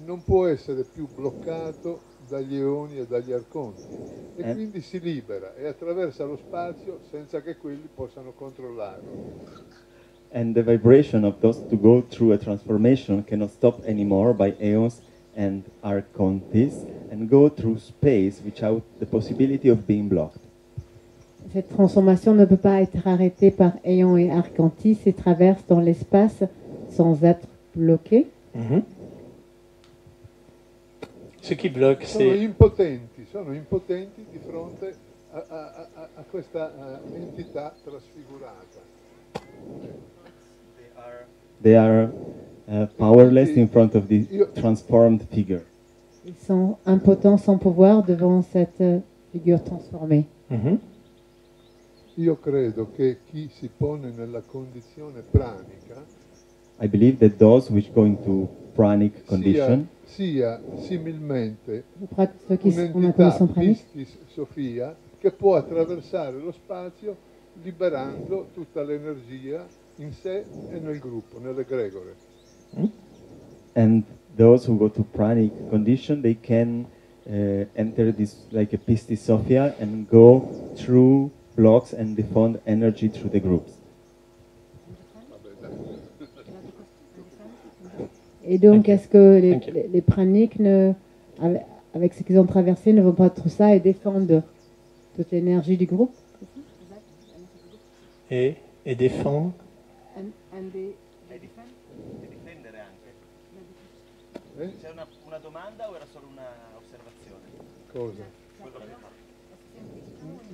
non può essere più bloccato dagli eoni e dagli arconti e quindi si libera e attraversa lo spazio senza che quelli possano controllarlo. And the vibration of those to go through a transformation cannot stop anymore by aeons and archontes and go through space without the possibility of being blocked. Cette transformation ne peut pas être arrêtée par Éon et Arcantis et traverse dans l'espace sans être bloquée. Mhm. Ce qui bloque, Sono c'est impotenti di fronte a questa entità trasfigurata. They are powerless in front of the transformed figure. Ils sont impotents sans pouvoir devant cette figure transformée. Mhm. Io credo che chi si pone nella condizione pranica I believe that those which go into pranic condition sia similmente Je crois que ceux qui sont en un'entità condition pranique Pistis Sophia che può attraversare lo spazio liberando tutta l'energia in sé e nel gruppo, nell'egregore. and those who go to pranic condition, they can enter this like a Pistis Sophia and go through blocks and diffuse energy through the groups. Et donc, est-ce que Thank you. les praniques, avec ce qu'ils ont traversé, ne vont pas trop ça et défendent toute l'énergie du groupe? Et défendre. C'è una domanda o era solo un'osservazione? Cosa?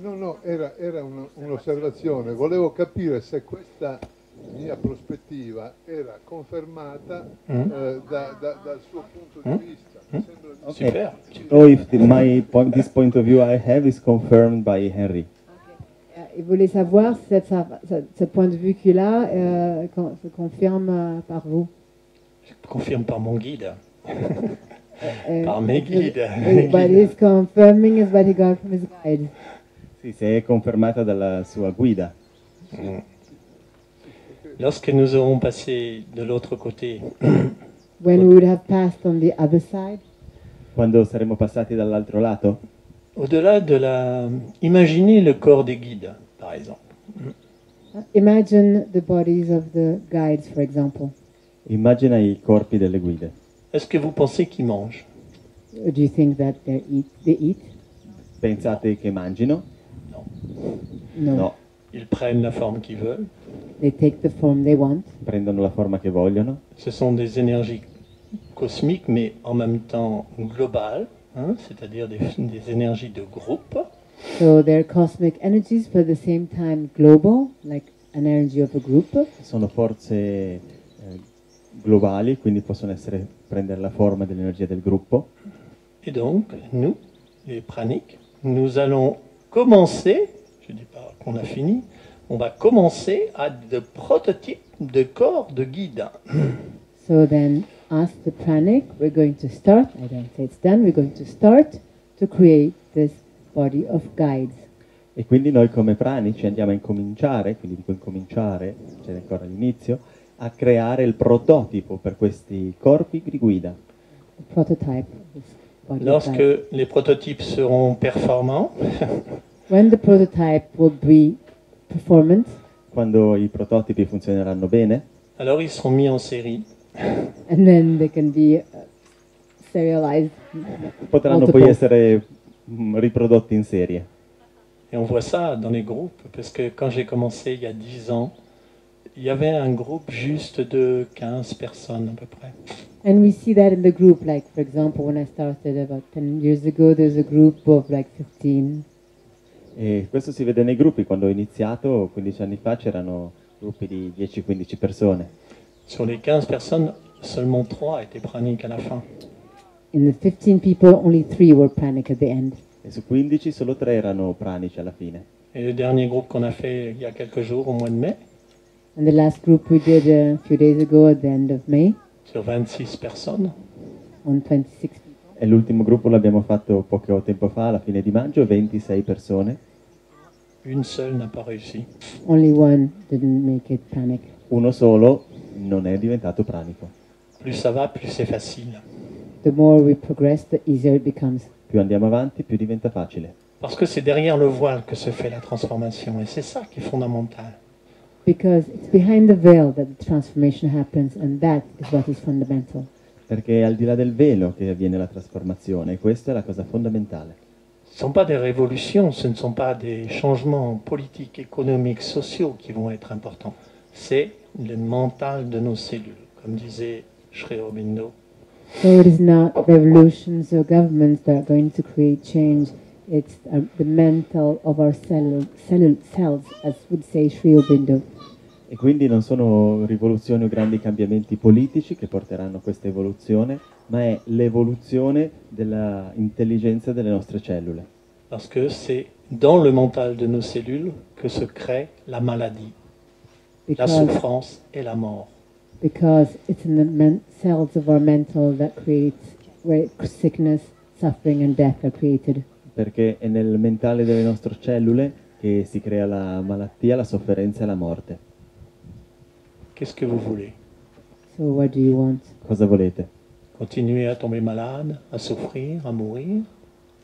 No, era un'osservazione. Volevo capire se questa mia prospettiva era confermata dal suo punto di vista. Mi sembra di sì. Super. So if this point of view I have is confirmed by Henry. Il voulait savoir si ce point de vue qu'il a se confirme par vous. Je confirme par mon guide. Euh, Par mes guides. But he's confirming is what he got from his guide. Sì, se è confermata dalla sua guida. Lorsque nous aurons passé de l'autre côté, When we would have passed on the other side, Quando saremo passati dall'altro lato, au-delà de la... Imaginez le corps des guides, par exemple. imagine the bodies of the guides, for example. immagina i corpi delle guide. Est-ce que vous pensez qu'ils mangent? Do you think that they eat? Pensate che mangino? No. No, Ils prennent la forme qu'ils veulent. They take the form they want. prendono la forma che vogliono. Ce sont des énergies cosmiques, mais en même temps globales, hein, c'est-à-dire des énergies de groupe. So they're cosmic energies, but at the same time global, like an energy of a group. Sono forze globali, quindi possono prendere la forma dell'energia del gruppo. Et donc, nous, les praniques, nous allons commencer, je ne dis pas qu'on a fini, on va commencer à de prototypes de corps de guide. So then us, the pranic, we're going to start, I don't say it's done, we're going to start to create this body of guides. E quindi noi come pranici andiamo a incominciare, quindi dico incominciare, c'è ancora l'inizio, a creare il prototipo per questi corpi di guida. The prototype of this body of guides. Lorsque les prototypes seront performants, When the prototype will be performant, Quando i prototipi funzioneranno bene, alors ils seront mis en série. and then they can be serialized. potranno multiple. poi essere riprodotti in serie. Et on voit ça dans les groupes, parce que quand j'ai commencé il y a 10 ans, il y avait un groupe juste de 15 personnes à peu près. And we see that in the group, like for example, when I started about 10 years ago, there's a group of like 15. E questo si vede nei gruppi. Quando ho iniziato 15 anni fa c'erano gruppi di 10-15 persone. Sur les 15 personnes, seulement 3 étaient praniques à la fin. In the 15 people, only 3 were pranic at the end. E su 15 solo 3 erano pranici alla fine. Et le dernier groupe qu'on a fait il y a quelques jours, au mois de mai, And the last group we did a few days ago at the end of May, sur 26 personnes, on 26 people. E l'ultimo gruppo l'abbiamo fatto poco tempo fa, alla fine di maggio, 26 persone. une seule n'a pas réussi. Only one didn't make it pranic. Uno solo non è diventato pranico. Plus ça va, plus c'est facile. The more we progress, the easier it becomes. Più andiamo avanti, più diventa facile. Parce que c'est derrière le voile que se fait la transformation, et c'est ça qui est fondamental. Because it's behind the veil that the transformation happens, and that is what is fundamental. Perché è al di là del velo che avviene la trasformazione, e questa è la cosa fondamentale. Ce ne sont pas des révolutions, ce ne sont pas des changements politiques, économiques, sociaux qui vont être importants. C'est le mental de nos cellules, comme disait Sri Aurobindo. So it is not revolutions or governments that are going to create change. It's the mental of our cells, as would say Sri Aurobindo. E quindi non sono rivoluzioni o grandi cambiamenti politici che porteranno a questa evoluzione, ma è l'evoluzione dell'intelligenza delle nostre cellule. Parce que c'est dans le mental de nos cellules que se crée la maladie, la Because, souffrance et la mort. because it's in the cells of our mental that creates where sickness, suffering, and death are created. Perché è nel mentale delle nostre cellule che si crea la malattia, la sofferenza e la morte. Qu'est-ce que vous voulez? So what do you want? Cosa volete? Continuer à tomber malade, à souffrir, à mourir?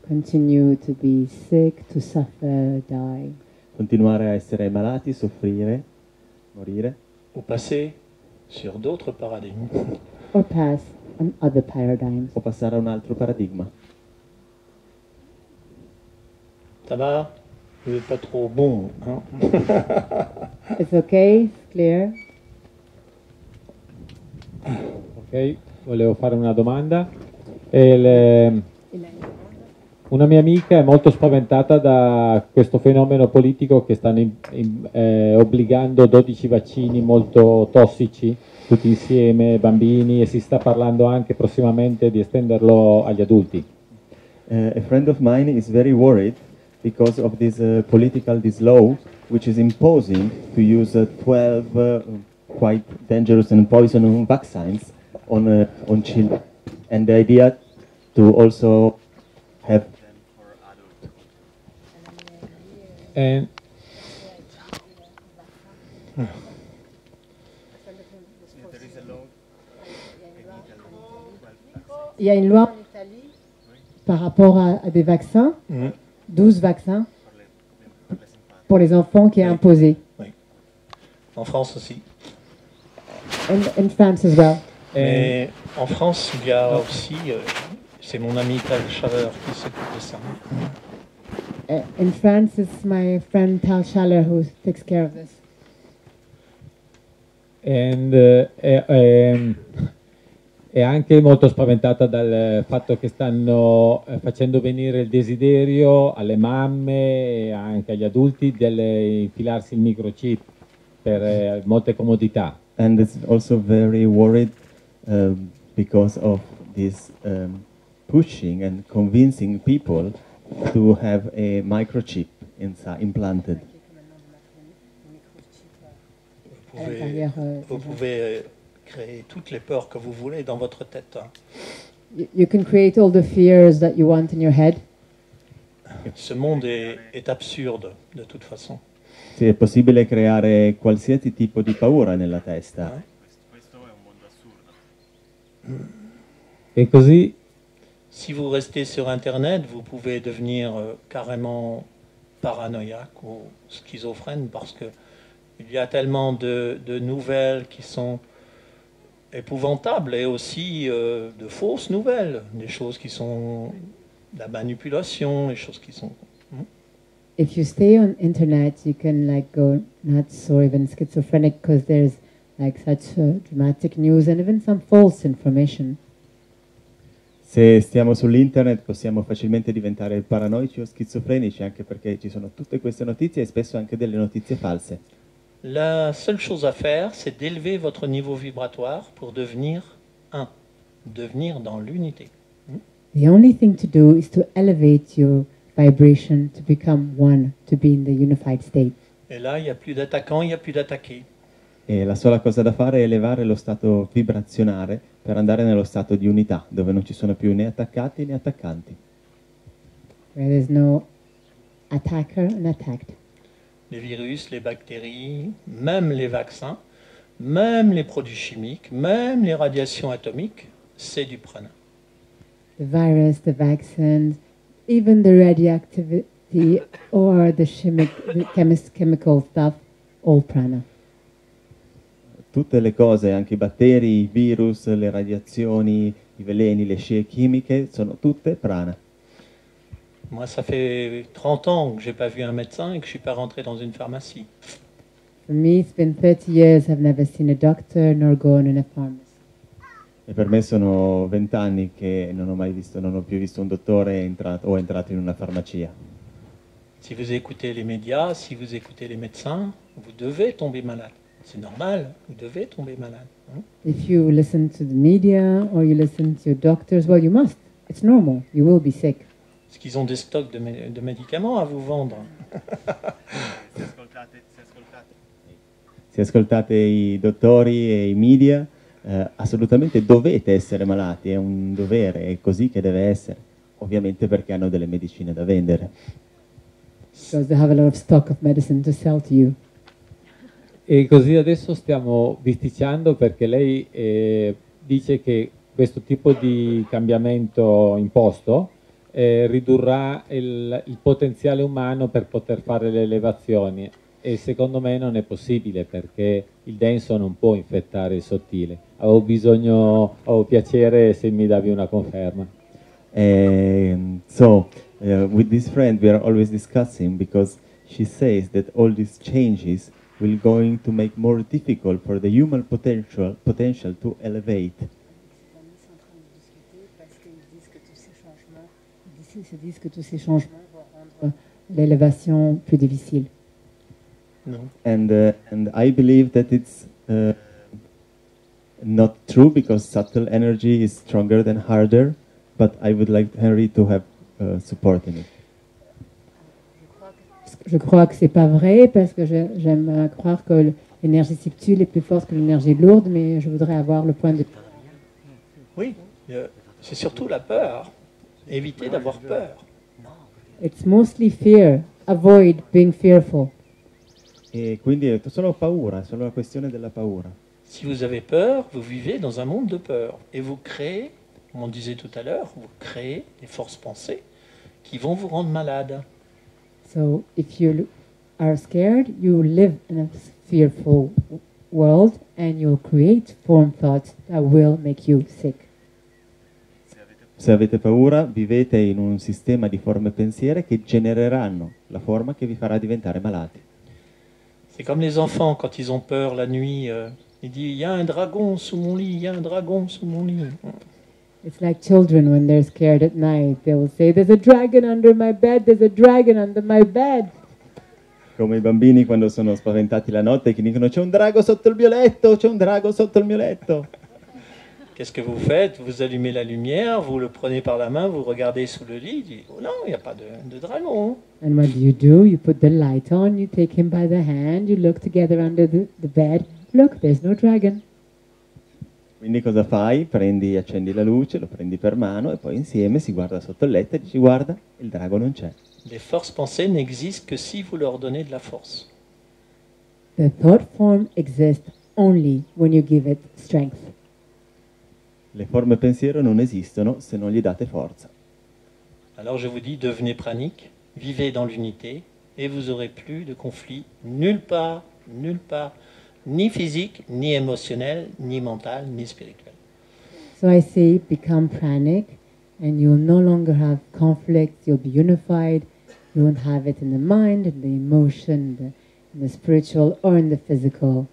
Continue to be sick, to suffer, die, Continuare a essere malati, soffrire, morire? Ou passer sur d'autres paradigmes? or pass on other paradigms? O passare a un altro paradigma? Ça va? Vous n'êtes pas trop bon, hein? It's okay, it's clear. Ok, volevo fare una domanda. Una mia amica è molto spaventata da questo fenomeno politico che stanno obbligando 12 vaccini molto tossici, tutti insieme, bambini, e si sta parlando anche prossimamente di estenderlo agli adulti. A friend of mine is very worried because of this this law which is imposing to use 12 quite dangerous and poisonous vaccines on children, and the idea to also have them for adults. And Il y a une loi en Italie par rapport à des vaccins, 12 vaccins pour les enfants qui est imposée. En France aussi. And in France as well. Mais en France, il y a aussi, c'est mon ami Tal Chaleur qui s'occupe de ça. In France, it's my friend Tal Schaller who takes care of this. È anche molto spaventata dal fatto che stanno facendo venire il desiderio alle mamme e anche agli adulti di infilarsi il microchip per molte comodità. And it's also very worried because of this pushing and convincing people to have a microchip implanted. Vous pouvez créer toutes les peurs que vous voulez dans votre tête. Hein. You can create all the fears that you want in your head. Ce monde est absurde de toute façon. Sì, è possibile creare qualsiasi tipo di paura nella testa. E così Si vous restez sur Internet, vous pouvez devenir carrément paranoïaque ou schizophrène parce que il y a tellement de nouvelles qui sont épouvantables et aussi de fausses nouvelles, des choses qui sont de la manipulation, des choses qui sont... If you stay on internet, you can like go nuts or even schizophrenic because there's like such dramatic news and even some false information. Se stiamo sull'internet possiamo facilmente diventare paranoici o schizofrenici anche perché ci sono tutte queste notizie e spesso anche delle notizie false. La seule chose à faire, c'est d'élever votre niveau vibratoire pour devenir un, devenir dans l'unité. The only thing to do is to elevate your vibration to become one, to be in the unified state. Et là, il n'y a plus d'attaquants, il n'y a plus d'attaqués. E la sola cosa da fare è elevare lo stato vibrazionale per andare nello stato di unità, dove non ci sono più né attaccati né attaccanti. Where there's no attacker and attacked. Les virus, les bactéries, même les vaccins, même les produits chimiques, même les radiations atomiques, c'est du prana. The virus, the vaccines, even the radioactivity or the chemical stuff, all prana. Tutte le cose, anche i batteri, i virus, le radiazioni, i veleni, le scie chimiche, sono tutte prana. Moi, ça fait 30 ans que j'ai pas vu un médecin et que je suis pas rentré dans une pharmacie. For me, it's been 30 years I've never seen a doctor nor gone in a pharmacy. E per me sono 20 anni che non ho più visto un dottore o entrato in una farmacia. Si vous écoutez les médias, si vous écoutez les médecins, vous devez tomber malade. C'est normal, vous devez tomber malade. Hein? If you listen to the media or you listen to your doctors, well, you must. It's normal. You will be sick. Parce qu'ils ont des stocks de médicaments à vous vendre. Se ascoltate i dottori e i media, assolutamente dovete essere malati, è un dovere, è così che deve essere, ovviamente perché hanno delle medicine da vendere. Because they have a lot of stock of medicine to sell to you. E così adesso stiamo bisticciando perché lei dice che questo tipo di cambiamento imposto ridurrà il potenziale umano per poter fare le elevazioni e secondo me non è possibile perché il denso non può infettare il sottile. Avevo piacere se mi davi una conferma. With this friend we are always discussing because she says that all these changes will going to make more difficult for the human potential to elevate. Ils se disent que tous ces changements vont rendre l'élévation plus difficile. Non. And I believe that it's not true because subtle energy is stronger than harder, but I would like Henry to have support in it. Je crois que c'est pas vrai parce que j'aime croire que l'énergie subtile est plus forte que l'énergie lourde, mais je voudrais avoir le point de vue. Oui, c'est surtout la peur. Évitez d'avoir peur. It's mostly fear. Avoid being fearful. E quindi è solo paura, è solo una questione della paura. Si vous avez peur, vous vivez dans un monde de peur. Et vous créez, comme on disait tout à l'heure, vous créez des forces pensées qui vont vous rendre malade. So if you are scared, you live in a fearful world and you'll create form thoughts that will make you sick. Se avete paura, vivete in un sistema di forme pensiere che genereranno la forma che vi farà diventare malati. C'est comme les enfants, quand ils ont peur la nuit, ils disent « il y a un dragon sous mon lit, il y a un dragon sous mon lit ». It's like children when they're scared at night. They will say, "There's a dragon under my bed, there's a dragon under my bed." Come i bambini quando sono spaventati la notte che dicono c'è un drago sotto il mio letto, c'è un drago sotto il mio letto. Qu'est-ce que vous faites? Vous allumez la lumière, vous le prenez par la main, vous regardez sous le lit, dites « oh non, il n'y a pas de dragon ». And what do? You put the light on, you take him by the hand, you look together under the bed. Look, there's no dragon. Quindi cosa fai? Prendi, accendi la luce, lo prendi per mano e poi insieme si guarda sotto il letto e dici guarda, il drago non c'è. Les forces pensées n'existent que si vous leur donnez de la force. The thought form exists only when you give it strength. Le forme pensiero non esistono se non gli date forza. Alors je vous dis, devenez pranique, vivez dans l'unité, et vous aurez plus de conflits nulle part, ni physique, ni émotionnel, ni mental, ni spirituel. So I say become pranic and you'll no longer have conflicts, you'll be unified, you won't have it in the mind, in the emotion, in the spiritual or in the physical.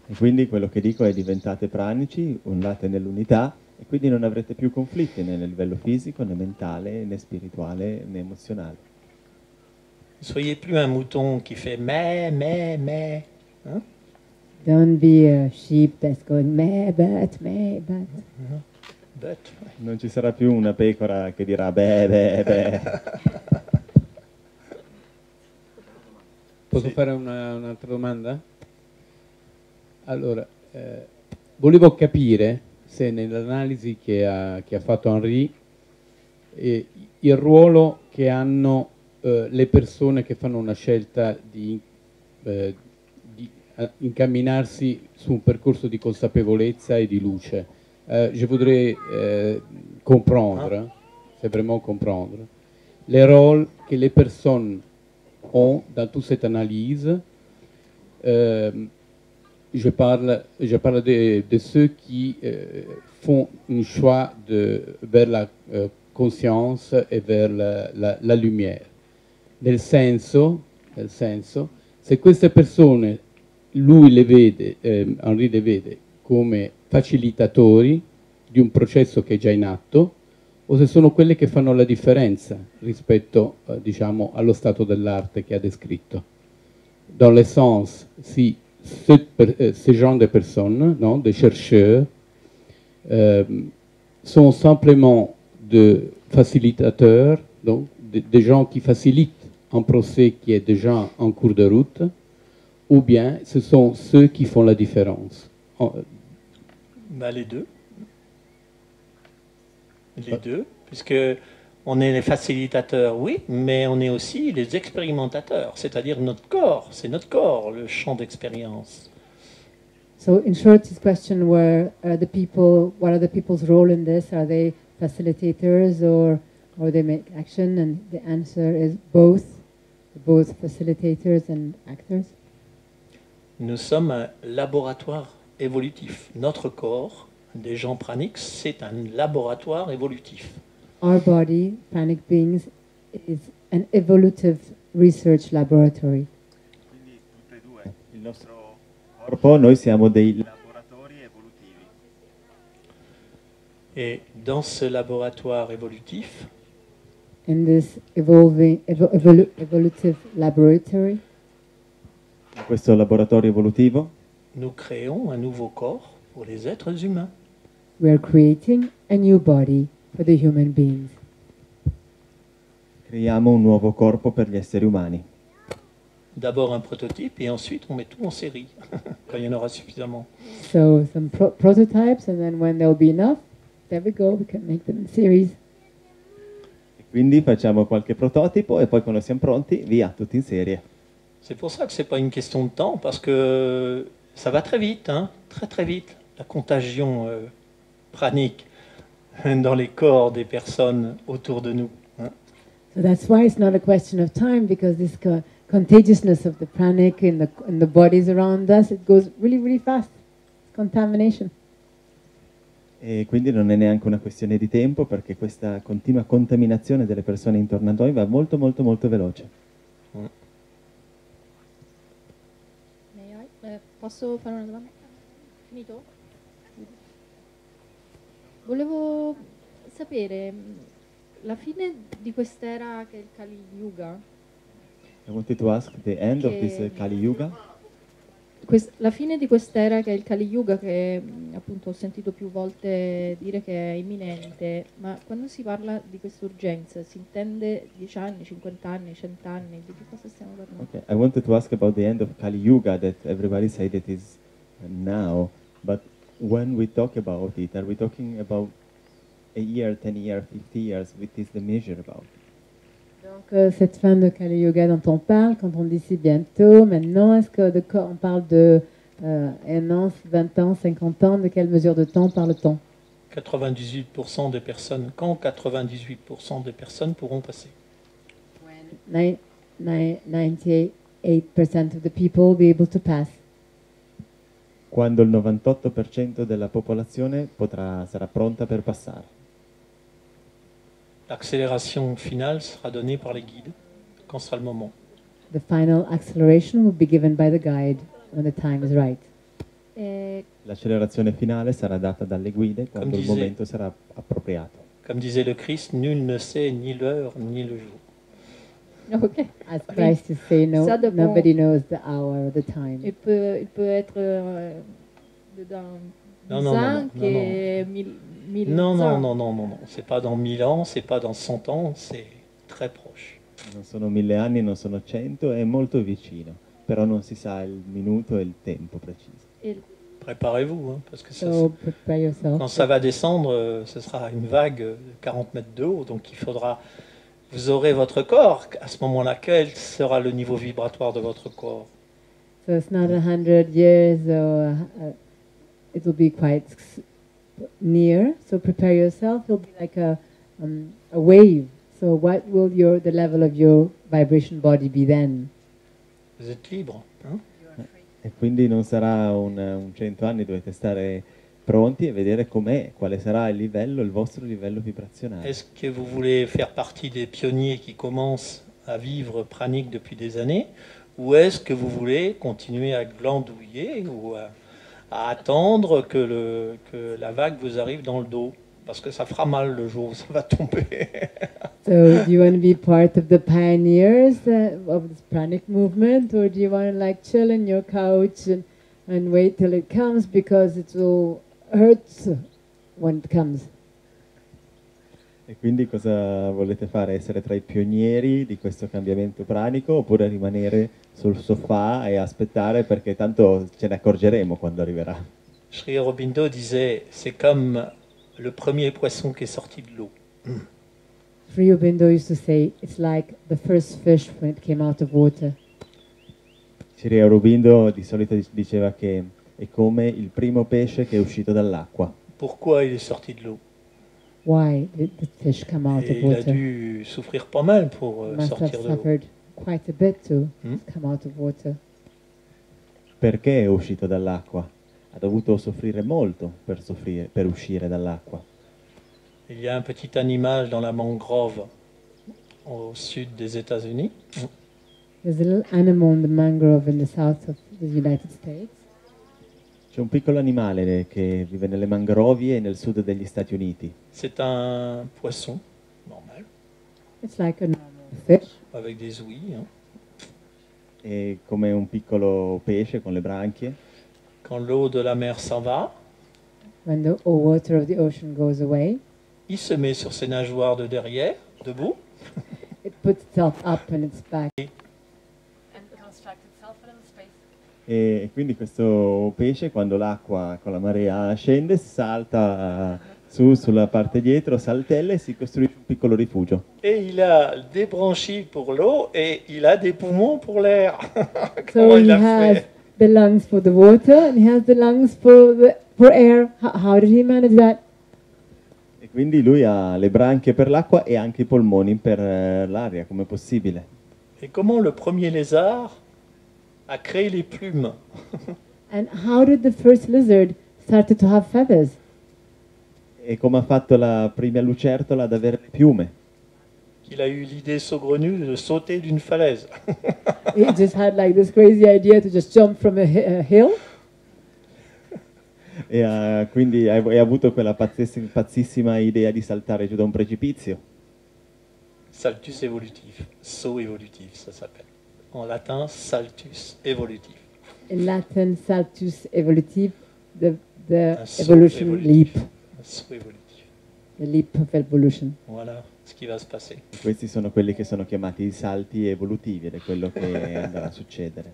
E quindi quello che dico è diventate pranici, andate nell'unità e quindi non avrete più conflitti né nel livello fisico, né mentale, né spirituale, né emozionale. Ne soyez plus un mouton qui fait mais. Hein? Don't be a sheep that's going meh, but, meh, but. But, Non ci sarà più una pecora che dirà beh. Posso Sì. fare un'altra domanda? Allora, volevo capire se nell'analisi che ha fatto Henri, il ruolo che hanno le persone che fanno una scelta di incamminarsi su un percorso di consapevolezza et di luce. Je voudrais comprendre, c'est vraiment comprendre, les rôles que les personnes ont dans toute cette analyse. Je parle de ceux qui font un choix vers la conscience et vers la lumière. Nel senso, se queste persone, lui le vede, Henri le vede come facilitatori di un processo che è già in atto, o se sono quelle che fanno la differenza rispetto, diciamo, allo stato dell'arte che ha descritto. Dans le sens, si ce genre de personnes, non, des chercheurs, sont simplement de facilitateurs, donc des gens qui facilitent un procès qui est déjà en cours de route, ou bien ce sont ceux qui font la différence. Bah, les deux. Les deux, puisque on est les facilitateurs, oui, mais on est aussi les expérimentateurs, c'est-à-dire notre corps, c'est notre corps, le champ d'expérience. So in short, his question were the people, what are the people's role in this? Are they facilitators or they make action? And the answer is both facilitators and actors. Nous sommes un laboratoire évolutif. Notre corps, des gens praniques, c'est un laboratoire évolutif. Our body, pranic beings, is an evolutive research laboratory. Quindi tutte e due, il nostro corpo, noi siamo dei laboratori evolutivi. Et dans ce laboratoire évolutif, In this evolutive laboratory, In questo laboratorio evolutivo nous créons un nouveau corps pour les êtres humains. we are creating a new body for the human beings. creiamo un nuovo corpo per gli esseri umani. D'abord un prototype et ensuite on met tout en série, quand il y en aura suffisamment. So some prototypes, and then when there'll be enough, there we go, we can make them in series. E quindi facciamo qualche prototipo e poi quando siamo pronti, via, tutti in serie. C'est pour ça que c'est pas une question de temps, parce que ça va très vite, hein, très très vite, la contagion pranique dans les corps des personnes autour de nous. Hein. So that's why it's not a question of time, because this contagiousness of the pranic in the bodies around us, it goes really, really fast. It's contamination. E quindi non è neanche una questione di tempo perché questa continua contaminazione delle persone intorno a noi va molto molto molto veloce. Posso fare una domanda? Finito? Volevo sapere la fine di quest'era che è il Kali Yuga. I wanted to ask the end of this Kali Yuga. La fine di quest'era che è il Kali Yuga, che appunto ho sentito più volte dire che è imminente, ma quando si parla di questa urgenza si intende 10 anni, 50 anni, 100 anni? Di che cosa stiamo parlando? Okay. I wanted to ask about the end of Kali Yuga that everybody say that is now. But when we talk about it, are we talking about a year, 10 years, 50 years? What is the measure about? Donc cette fin de Kali Yuga dont on parle, quand on dit si bientôt, maintenant, est-ce que on parle de 1 an, 20 ans, 50 ans, de quelle mesure de temps parle-t-on? 98% des personnes, quand 98% des personnes pourront passer. 98% of the people will be able to pass. Quando il 98% della popolazione sarà pronta per passare. L'accélération finale sera donnée par les guides quand sera le moment. The final acceleration will be given by the guide when the time is right. L'accelerazione finale sarà data dalle guide quando il momento sarà appropriato. Comme disait le Christ, nul ne sait ni l'heure ni le jour. Ok. As Christ is saying, no, Ça dépend. nobody knows the hour or the time. Il peut être dans Non, 10 non, ans non, que 1000 Non, ans. non. C'est pas dans 1000 ans, c'est pas dans 100 ans, c'est très proche. Non sono 1000 anni, non sono 100, è molto vicino, però non si sa il minuto e il tempo preciso. Préparez-vous, hein, parce que So prepare yourself. quand ça va descendre, ce sera une vague de 40 mètres de haut, donc il faudra... Vous aurez votre corps, à ce moment-là, quel sera le niveau vibratoire de votre corps? So it's not 100 years, or it will be quite near. So prepare yourself. It'll be like a wave. So what will the level of your vibration body be then? Vous êtes libre, hein? E quindi non sarà un 100 anni, dovete stare pronti e vedere com'è, quale sarà il vostro livello vibrazionale. Est-ce que vous voulez faire partie des pionniers qui commencent à vivre pranique depuis des années, ou est-ce que vous voulez continuer à glandouiller ou à attendre que la vague vous arrive dans le dos? Parce que ça fera mal le jour où ça va tomber. So do you want to be part of the pioneers of this pranic movement, or do you want to like chill in your couch and wait till it comes, because it will hurt when it comes? E quindi cosa volete fare? Essere tra i pionieri di questo cambiamento pranico, oppure rimanere sul sofà e aspettare, perché tanto ce ne accorgeremo quando arriverà? Sri Aurobindo disait, c'est comme le premier poisson qui est sorti de l'eau. Sri Aurobindo used to say, it's like the first fish when it came out of water. Sri Aurobindo di solito diceva che è come il primo pesce che è uscito dall'acqua. Pourquoi il est sorti de l'eau? Why did the fish come out Et of il a water? dû souffrir pas mal pour Must have sortir de l'eau. suffered quite a bit to Hmm? come out of water. Perché è uscito dall'acqua? Ha dovuto soffrire molto per uscire dall'acqua. Il y a un petit animal dans la mangrove au sud des États-Unis. There's a little animal in the mangrove in the south of the United States. C'è un piccolo animale che vive nelle mangrovie nel sud degli Stati Uniti. C'est un poisson normal, It's like a normal fish. avec des ouïes. Hein. È come un piccolo pesce con le branchie. Quand l'eau de la mer s'en va, When the water of the ocean goes away, il se met sur ses nageoires de derrière, debout, it puts itself up on its back. And construct itself in space. E quindi questo pesce, quando l'acqua con la marea scende, salta sulla parte dietro, saltella e si costruisce un piccolo rifugio. et il a des branchies pour l'eau et il a des poumons pour l'air. So Comment he il a has fait? the lungs for the water and he has the lungs for air. How did he manage that? E quindi lui ha le branchie per l'acqua e anche i polmoni per l'aria, com'è possibile? Et comment le premier lézard a créé les plumes? And how did the first lizard started to have feathers? E come ha fatto la prima lucertola ad avere le piume? Il a eu l'idée saugrenue de sauter d'une falaise. He just had like this crazy idea to just jump from a hill. E quindi ha avuto quella pazzissima idea di saltare giù da un precipizio. Saltus évolutif, saut évolutif, ça s'appelle. En latin, saltus évolutif. In Latin, saltus evolutive, the Un saut evolution évolutif. leap, Un saut évolutif. the leap of evolution. Voilà ce qui va se passer. Questi sono quelli che sono chiamati i salti evolutivi ed è quello che andrà a succedere.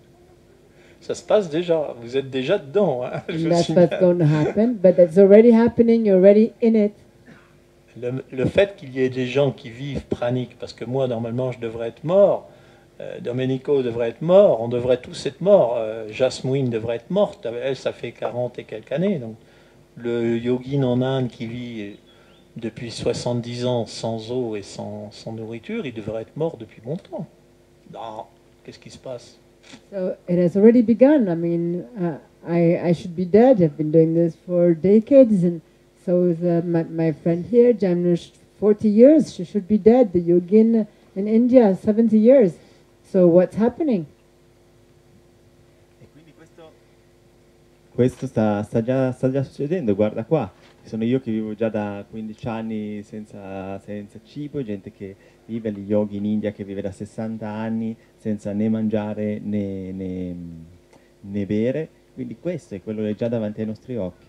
Ça se passe déjà, vous êtes déjà dedans. Hein, je And vous that's signale. what's going to happen, but that's already happening, you're already in it. Le fait qu'il y ait des gens qui vivent pranique, parce que moi, normalement, je devrais être mort, Domenico devrait être mort, on devrait tous être morts, Jasmine devrait être morte, elle, ça fait 40 et quelques années. Donc, le yogin en Inde qui vit depuis 70 ans sans eau et sans nourriture, il devrait être mort depuis longtemps. Non, qu'est-ce qui se passe? So it has already begun. I mean, I should be dead. I've been doing this for decades, and so is my friend here, Janusz, 40 years. She should be dead. The yogin in India, 70 years. So what's happening? E quindi questo sta già succedendo, guarda qua. Sono io che vivo già da 15 anni senza cibo, gente che vive, gli yogi in India che vive da 60 anni senza né mangiare né bere, quindi questo è quello che è già davanti ai nostri occhi.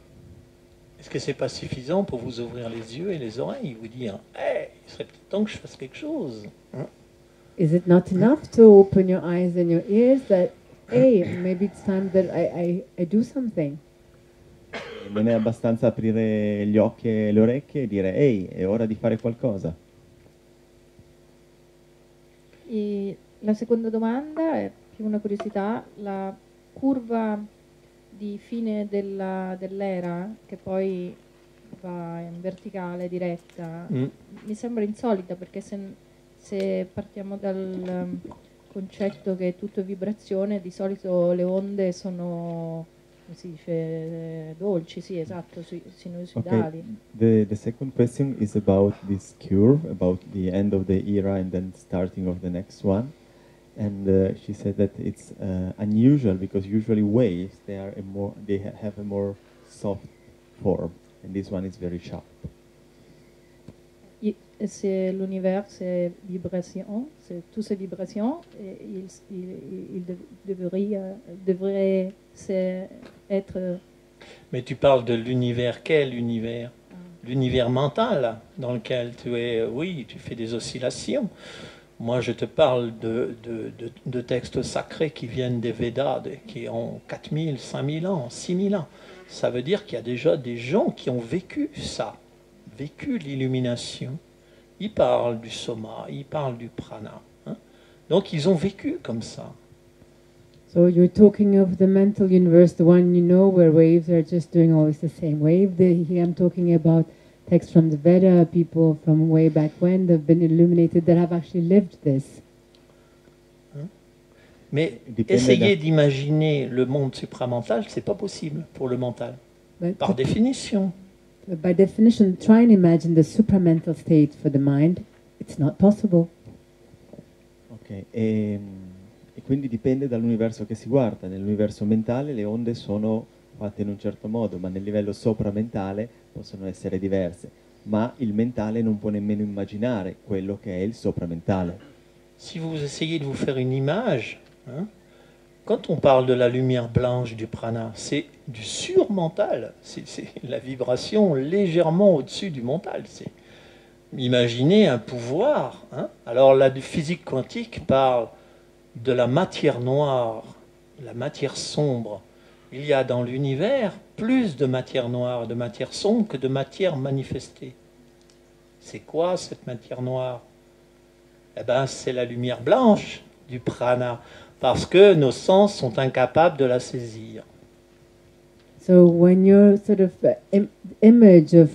Est-ce que c'est pas suffisant pour vous ouvrir les yeux et les oreilles, vous dire, hey, il serait peut-être temps que je fasse quelque chose, hein? Is it not enough to open your eyes and your ears that, hey, maybe it's time that I do something? Non è abbastanza aprire gli occhi e le orecchie e dire ehi, è ora di fare qualcosa. E la seconda domanda è più una curiosità, la curva di fine dell'era, che poi va in verticale diretta, mi sembra insolita, perché se partiamo dal concetto che tutto è vibrazione, di solito le onde sono, come si dice, dolci, sì, esatto, sinusoidali. Okay. The second question is about this curve, about the end of the era and then starting of the next one. And she said that it's unusual because usually waves they have a more soft form, and this one is very sharp. C'est l'univers, c'est vibration, c'est toutes ces vibrations, et il devrait être... Mais tu parles de l'univers, quel univers? L'univers mental, dans lequel tu es, oui, tu fais des oscillations. Moi, je te parle de textes sacrés qui viennent des Védas, qui ont 4000, 5000 ans, 6000 ans. Ça veut dire qu'il y a déjà des gens qui ont vécu ça, vécu l'illumination. Ils parlent du soma, ils parlent du prana. Hein? Donc, ils ont vécu comme ça. So you're talking of the mental universe, the one you know where waves are just doing always the same wave. Here I'm talking about texts from the Veda, people from way back when they've been illuminated that have actually lived this. Mais essayer d'imaginer le monde supramental, c'est pas possible pour le mental, par définition. By definition, try and imagine the supramental state for the mind. It's not possible. Ok, e quindi dipende dall'universo che si guarda. Nell'universo mentale le onde sono fatte in un certo modo, ma nel livello sopramentale possono essere diverse. Ma il mentale non può nemmeno immaginare quello che è il sopramentale. Si vous essayez de vous faire une image, hein, quand on parle de la lumière blanche du prana, c'est du surmental, c'est la vibration légèrement au-dessus du mental. Imaginez un pouvoir. Hein. Alors la physique quantique parle de la matière noire, la matière sombre. Il y a dans l'univers plus de matière noire, de matière sombre que de matière manifestée. C'est quoi cette matière noire? Eh bien, c'est la lumière blanche du prana, parce que nos sens sont incapables de la saisir. So when your sort of image of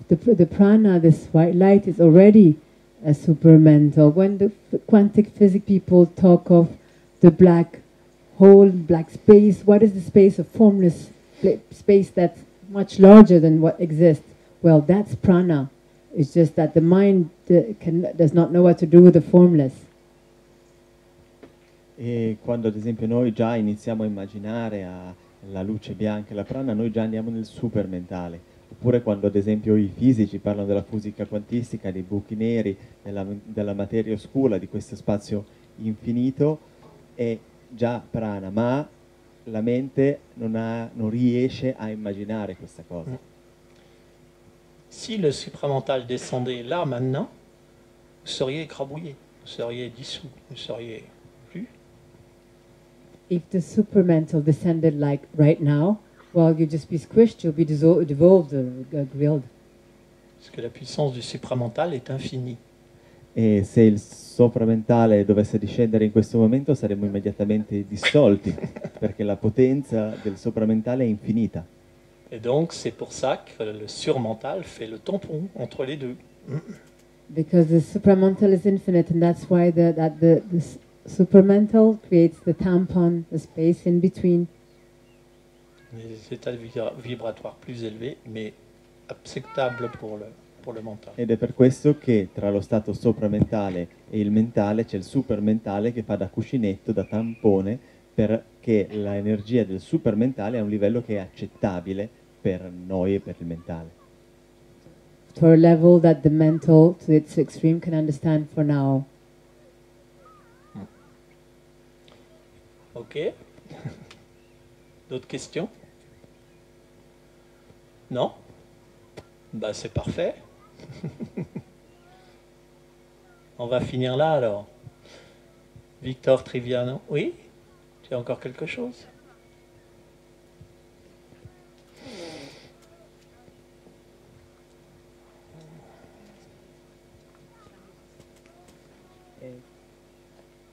the prana, this white light, is already a supermental. When the quantic physics people talk of the black hole, black space, what is the space of formless space that's much larger than what exists? Well, that's prana. It's just that the mind does not know what to do with the formless. E quando ad esempio noi già iniziamo a immaginare la luce bianca e la prana, noi già andiamo nel supermentale. Oppure quando ad esempio i fisici parlano della fisica quantistica, dei buchi neri, della materia oscura, di questo spazio infinito, è già prana, ma la mente non riesce a immaginare questa cosa. Si le supramental descendait là maintenant, vous seriez écrabouillé, vous seriez dissous, vous seriez plus. if the supermental descended like right now, well, you'd just be squished, you'll be devolved, grilled. Parce que la puissance du supramental est infinie. E se il sopramentale dovesse discendere in questo momento saremmo immediatamente dissolti, perché la potenza del sopramentale è infinita. Et donc, c'est pour ça que le surmental fait le tampon entre les deux. Because the supramental is infinite, and that's why the supramental creates the tampon, the space in between. Des états vibratoires plus élevés, mais acceptables pour le mental. Ed è per questo che tra lo stato sopramentale e il mentale c'è il supermentale che fa da cuscinetto, da tampone, perché l'energia del supermentale è un livello che è accettabile per noi e per il mentale. To a level that the mental, to its extreme, can understand for now. Ok. D'autres questions? Non? Bah c'est parfait. On va finir là alors. Victor Triviano, oui? Tu as encore quelque chose?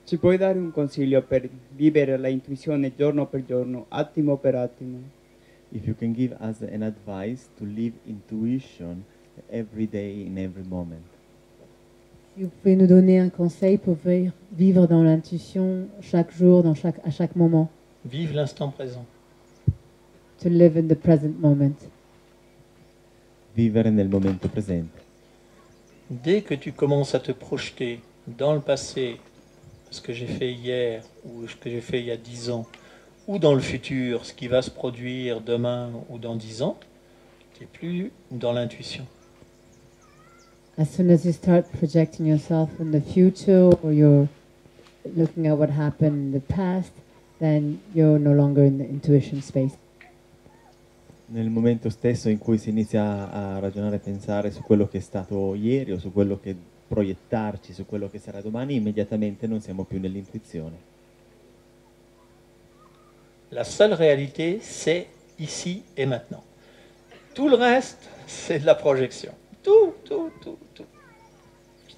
Ci puoi dare un consiglio per vivere la intuizione giorno per giorno, attimo per attimo? If you can give us an advice to live intuition every day in every moment. Si vous pouvez nous donner un conseil pour vivre dans l'intuition chaque jour, à chaque moment. Vive l'instant présent. To live in the present moment. Vivere nel momento presente. Dès que tu commences à te projeter dans le passé, ce que j'ai fait hier ou ce que j'ai fait il y a 10 ans, ou dans le futur, ce qui va se produire demain ou dans 10 ans, tu n'es plus dans l'intuition. As soon as you start projecting yourself in the future, or you're looking at what happened in the past, then you're no longer in the intuition space. Nel momento stesso in cui si inizia a ragionare e pensare su quello che è stato ieri o su quello che proiettarci su quello che sarà domani, immediatamente non siamo più nell'intuizione. La seule réalité, c'est ici et maintenant. Tout le reste, c'est de la projection. Tout.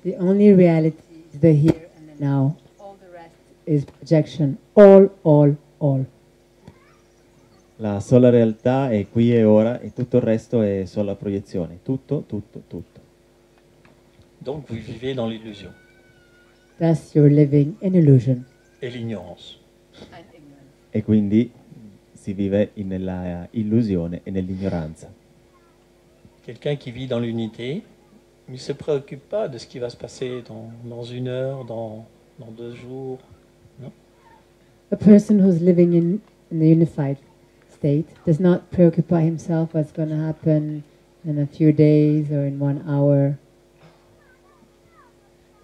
The only reality is the here and the now. All the rest is projection. All. La sola realtà è qui e ora e tutto il resto è sola proiezione. Tutto. Donc vous vivez dans l'illusion. Thus you're living in illusion. Et l'ignorance. E quindi si vive nella illusione e nell'ignoranza. Quelqu'un qui vit dans l'unité, il ne se préoccupe pas de ce qui va se passer dans 1 heure, dans 2 jours. Non? A person who's living in the unified state does not preoccupy himself what's going to happen in a few days or in 1 hour.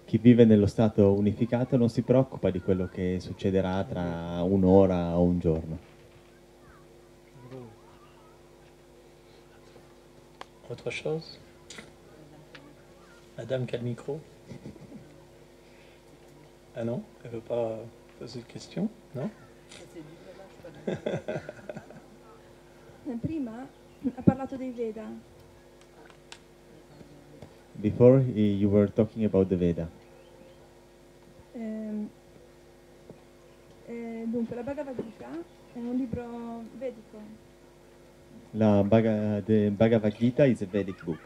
Chi vive nello stato unificato non si preoccupa di quello che succederà tra un'ora o un giorno. Autre chose? Madame qui a le micro? Ah non? Elle ne veut pas poser de questions? Non? Prima ha parlato dei Veda. Before you were talking about the Veda. Dunque, la Bhagavad Gita è un libro vedico. The Bhagavad Gita is a Vedic book.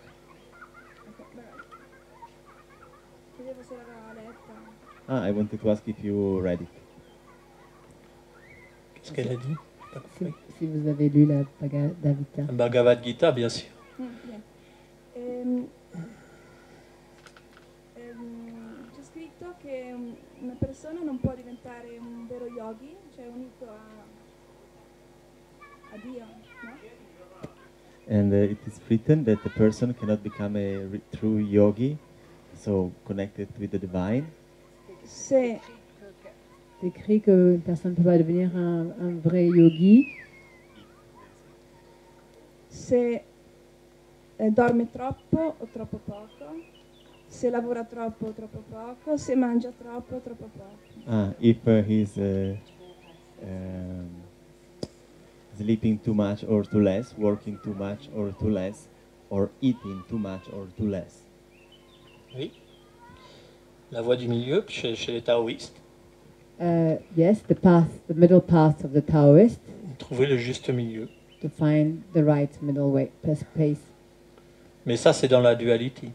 Chiedevo se l'aveva letta. I wanted to ask if you read it. Qu'est-ce qu'elle a dit? Si vous avez lu la Bhagavad Gita. Bhagavad Gita, bien sûr. C'è scritto che una persona non può diventare un vero yogi, cioè unito a Dio, no? And it is written that a person cannot become a true yogi, so connected with the divine. Se C'est écrit qu'une personne ne peut pas devenir un vrai yogi se dorme troppo o troppo poco, se lavora troppo o troppo poco, se mangia troppo o troppo poco. If he's sleeping too much or too less, working too much or too less, or eating too much or too less. Oui. La voie du milieu chez les taoïstes. Yes, the middle path of the Taoist, Trouver le juste milieu. to find the right middle way, pace. Mais ça, c'est dans la dualité.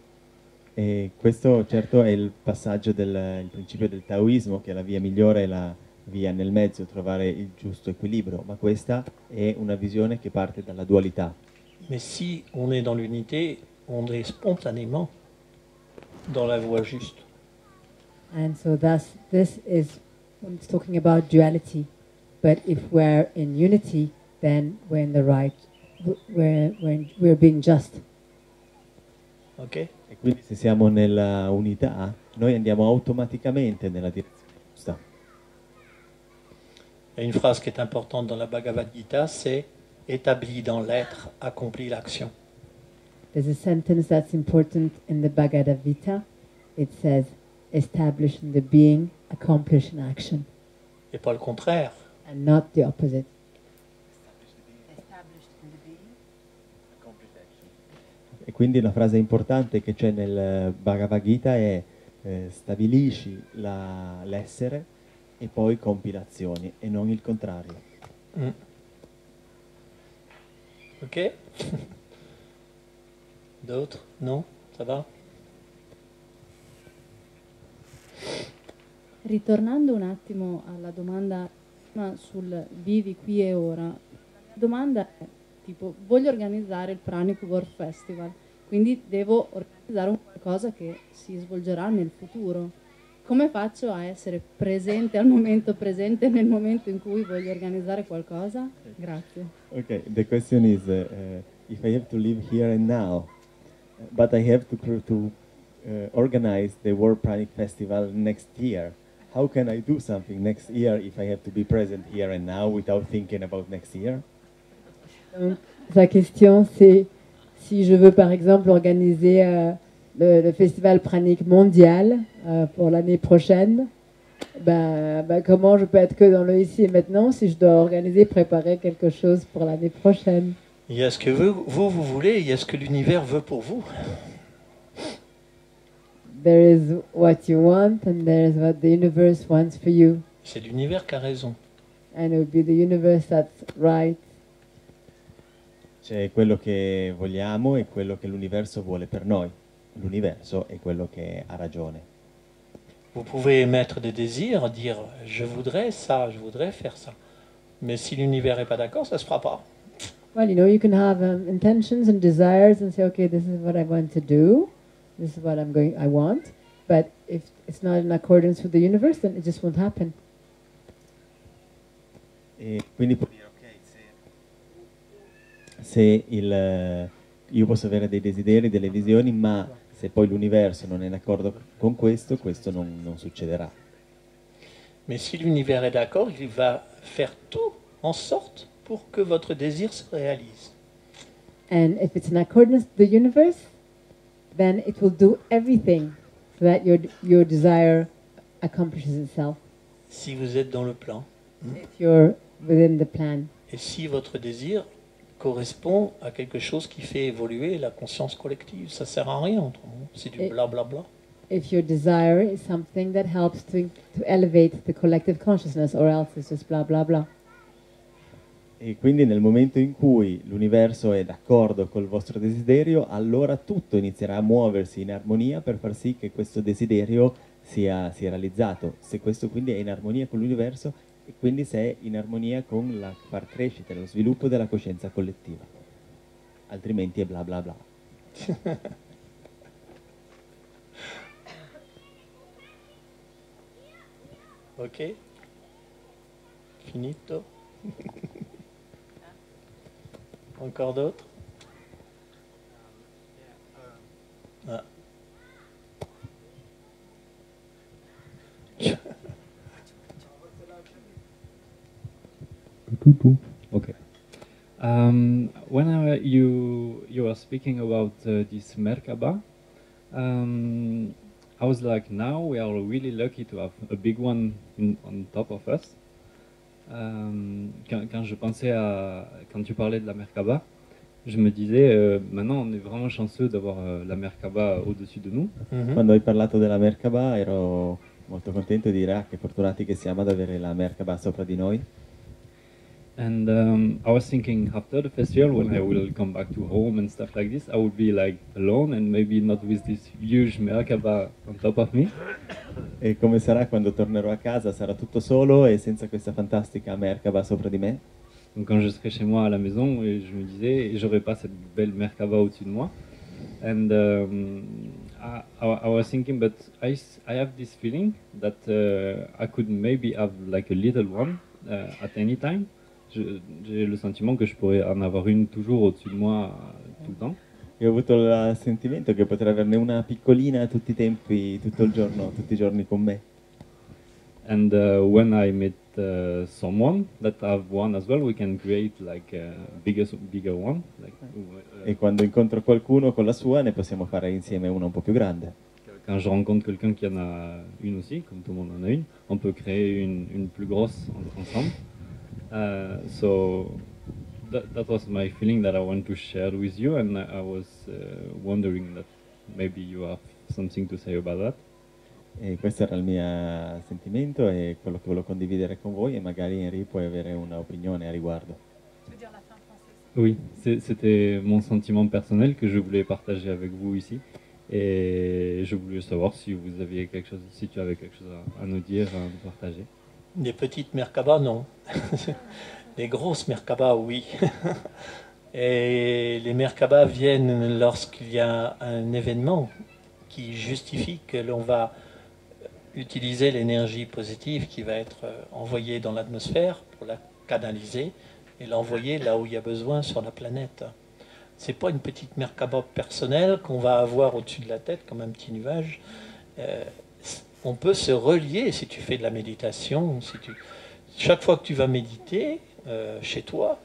E questo certo è il passaggio il principio del taoismo, che la via migliore è la via nel mezzo, trovare il giusto equilibrio, ma questa è una visione che parte dalla dualità. Mais si on est dans l'unité, on est spontanément dans la voie juste. And so thus, this is when it's talking about duality. But if we're in unity, then we're in the right, we're being just. Ok? E quindi se siamo nella unità, noi andiamo automaticamente nella direzione giusta. Et une phrase qui est importante dans la Bhagavad Gita, c'est « établi dans l'être, accomplit l'action ». There's a sentence that's important in the Bhagavad Gita. It says, "Establish in the being, accomplish in action," Et pas le contraire. and not the opposite. E quindi la frase importante che c'è nel Bhagavad Gita è stabilisci l'essere e poi compi le azioni, e non il contrario. Mm. Ok? D'autres? Non? Ça va? Ritornando un attimo alla domanda sul vivi qui e ora, la mia domanda è tipo, voglio organizzare il Pranic World Festival, quindi devo organizzare un qualcosa che si svolgerà nel futuro. Come faccio a essere presente al momento presente nel momento in cui voglio organizzare qualcosa? Grazie. Okay, the question is if I have to live here and now, but I have to organize the World Pranic Festival next year. How can I do something next year if I have to be present here and now without thinking about next year? Donc, sa question, c'est si je veux par exemple organiser le festival pranique mondial pour l'année prochaine, comment je peux être que dans le ici et maintenant si je dois organiser, préparer quelque chose pour l'année prochaine? Il y a ce que vous voulez, il y a ce que l'univers veut pour vous. There is what you want and there is what the universe wants for you. C'est l'univers qui a raison. And it would be the universe that's right. C'è quello che vogliamo e quello che l'universo vuole per noi. L'universo è quello che ha ragione. Vous pouvez émettre des désirs, dire je voudrais ça, je voudrais faire ça. Mais si l'univers n'est pas d'accord, ça ne se fera pas. Well, you can have intentions and desires and say, okay, this is what I want to do. This is what I want. But if it's not in accordance with the universe, then it just won't happen. E quindi può dire, ok, se io posso avere dei desideri, delle visioni, ma se poi l'universo non è in accordo con questo, questo non succederà. Mais si l'univers est d'accord, il va faire tout en sorte pour que votre désir se réalise. And if it's in accordance with the universe, then it will do everything so that your desire accomplishes itself. Si vous êtes dans le plan. If you're within the plan. Et si votre désir correspond à quelque chose qui fait évoluer la conscience collective, ça sert à rien autrement. C'est du blablabla. If your desire is something that helps to elevate the collective consciousness, or else it's just blah blah blah. E quindi nel momento in cui l'universo è d'accordo col vostro desiderio, allora tutto inizierà a muoversi in armonia per far sì che questo desiderio sia realizzato. Se questo quindi è in armonia con l'universo, e quindi se è in armonia con la far crescita, lo sviluppo della coscienza collettiva. Altrimenti è bla bla bla. Ok? Finito? Encore d'autres? Ah. Okay. When you were speaking about this Merkaba, I was like, now we are really lucky to have a big one on top of us. quand je pensais à, quand tu parlais de la Merkaba, je me disais, maintenant on est vraiment chanceux d'avoir la Merkaba au-dessus de nous. Quando hai parlato della Merkaba ero molto contento di dire che fortunati che siamo ad avere la Merkaba sopra di noi. And I was thinking after the festival, when I will come back to home and stuff like this, I would be like alone and maybe not with this huge Merkaba on top of me. E come sarà quando tornerò a casa? Sarà tutto solo e senza questa fantastica Merkaba sopra di me? Donc quand je serai chez moi à la maison, et je me disais, j'aurais pas cette belle Merkaba au-dessus de moi. And I was thinking, but I have this feeling that I could maybe have like a little one at any time. J'ai le sentiment que je pourrais en avoir une toujours au-dessus de moi tout le temps. E ho avuto il sentimento che potrei averne una piccolina a tutti i tempi, tutto il giorno, tutti i giorni con me. And when I meet someone that have one as well, we can create like a bigger one. Like, e quando incontro qualcuno con la sua, ne possiamo fare insieme una un po' più grande. Quand je rencontre quelqu'un qui en a une aussi, comme tout le monde en a une, on peut créer une plus grosse ensemble. So that was my feeling that I want to share with you, and I was wondering that maybe you have something to say about that. E questo era il mio sentimento e quello che volevo condividere con voi, e magari Henri puoi avere un'opinione a riguardo. Oui, c'était mon sentiment personnel que je voulais partager avec vous ici, et je voulais savoir si vous aviez quelque chose, si tu avais quelque chose à nous dire, à nous partager. Des petites Merkaba, non. Les grosses Merkaba, oui. Et les Merkaba viennent lorsqu'il y a un événement qui justifie que l'on va utiliser l'énergie positive qui va être envoyée dans l'atmosphère pour la canaliser et l'envoyer là où il y a besoin sur la planète. C'est pas une petite Merkaba personnelle qu'on va avoir au-dessus de la tête comme un petit nuage. On peut se relier si tu fais de la méditation. Chaque fois que tu vas méditer chez toi,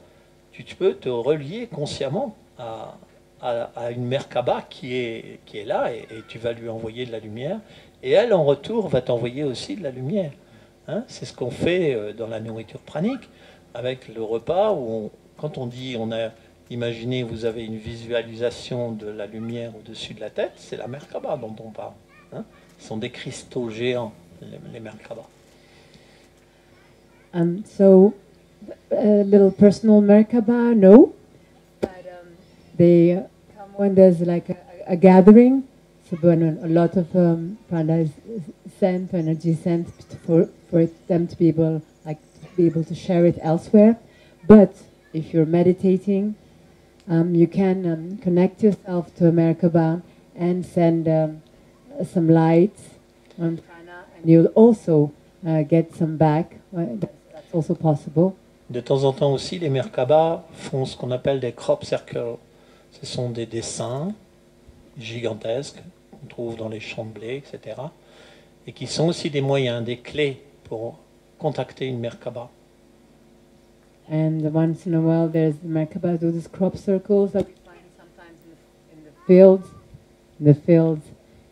tu peux te relier consciemment à une Merkaba qui est là et tu vas lui envoyer de la lumière. Et elle, en retour, va t'envoyer aussi de la lumière. Hein, c'est ce qu'on fait dans la nourriture pranique, avec le repas, où quand on dit, imaginez, vous avez une visualisation de la lumière au-dessus de la tête, c'est la Merkaba dont on parle. Hein. Ce sont des cristaux géants, les Merkaba. So, a little personal Merkaba, no. But they come when there's like a gathering. So when a lot of prana is sent, energy sent for them to be able to share it elsewhere. But if you're meditating, you can connect yourself to a Merkaba and send some light on prana, and you'll also get some back. That's also possible. De temps en temps aussi, les Merkaba font ce qu'on appelle des crop circles. Ce sont des dessins gigantesques qu'on trouve dans les champs de blé, etc. Et qui sont aussi des moyens, des clés pour contacter une Merkaba. And once in a while, there's the Merkaba do these crop circles that we find sometimes in the fields,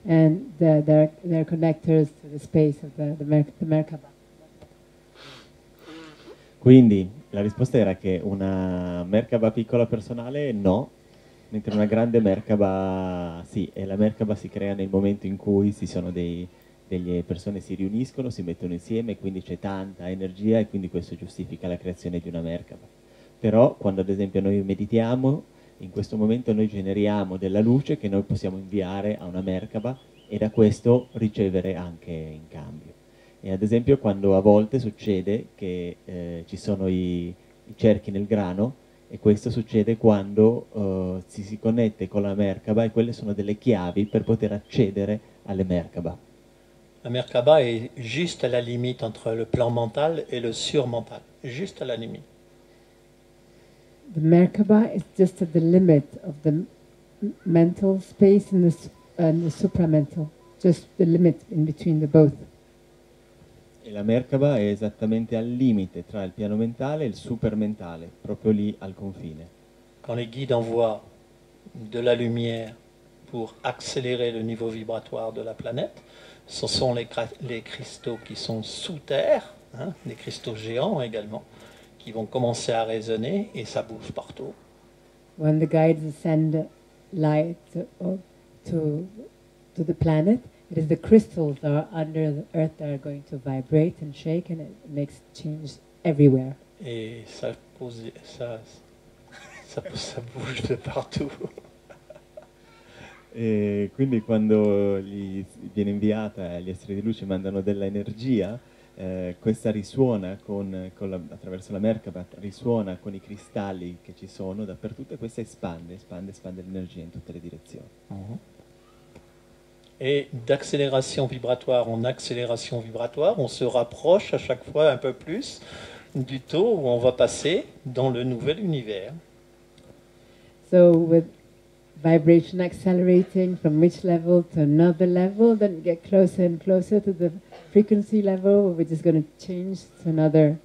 and they're connectors to the space of the Merkaba. Quindi la risposta era che una Merkaba piccola personale no, mentre una grande Merkaba sì, e la Merkaba si crea nel momento in cui delle persone si riuniscono, si mettono insieme, quindi c'è tanta energia e quindi questo giustifica la creazione di una Merkaba. Però quando ad esempio noi meditiamo, in questo momento noi generiamo della luce che noi possiamo inviare a una Merkaba e da questo ricevere anche in cambio. E ad esempio quando a volte succede che ci sono i cerchi nel grano, e questo succede quando si connette con la Merkaba, e quelle sono delle chiavi per poter accedere alle Merkaba. La Merkaba est juste à la limite entre le plan mental et le surmental, juste à la limite. The Merkaba is just at the limit of the mental space and the supramental, just the limit in between the both. E la Merkaba è esattamente al limite tra il piano mentale e il supermentale, proprio lì al confine. Quand les guides envoient de la lumière pour accélérer le niveau vibratoire de la planète, ce sont les cristaux qui sont sous terre, hein, des cristaux géants également, qui vont commencer à résonner et ça bouge partout. When the guides send light to the planet, it is the crystals that are under the earth that are going to vibrate and shake, and it makes change everywhere. Et ça bouge de partout. E quindi quando gli viene inviata, gli esseri di luce mandano della energia, questa risuona attraverso la Merkaba, risuona con i cristalli che ci sono dappertutto e questa espande l'energia in tutte le direzioni. Et d'accélération vibratoire en accélération vibratoire, on se rapproche à chaque fois un peu plus du taux où on va passer dans le nouvel univers. So with vibration accelerating from which level to another level, then we get closer and closer to the frequency level, which is going to change to another.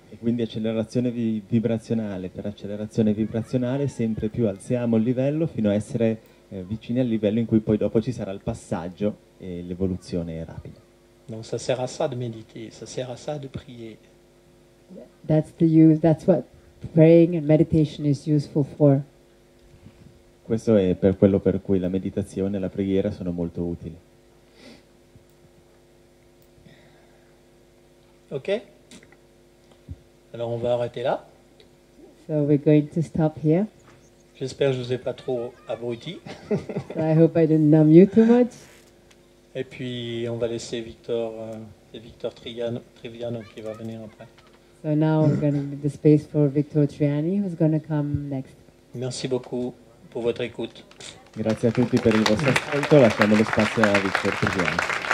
E quindi accelerazione vibrazionale per accelerazione vibrazionale, sempre più alziamo il livello fino a essere vicini al livello in cui poi dopo ci sarà il passaggio e l'evoluzione è rapida. Donc ça sert à ça de méditer, ça sert à ça de prier. That's what praying and meditation is useful for. Questo è per quello per cui la meditazione e la preghiera sono molto utili. Ok? Alors on va arrêter là. So we're going to stop here. J'espère que je ne vous ai pas trop abruti. So I hope I didn't numb you too much. Et puis on va laisser Victor Triviano qui va venir après. So now we're going to give the space for Victor Triani, who's going to come next. Merci beaucoup pour votre écoute. Grazie a tutti per il vostro ascolto, lasciamo lo spazio a Victor Triviano.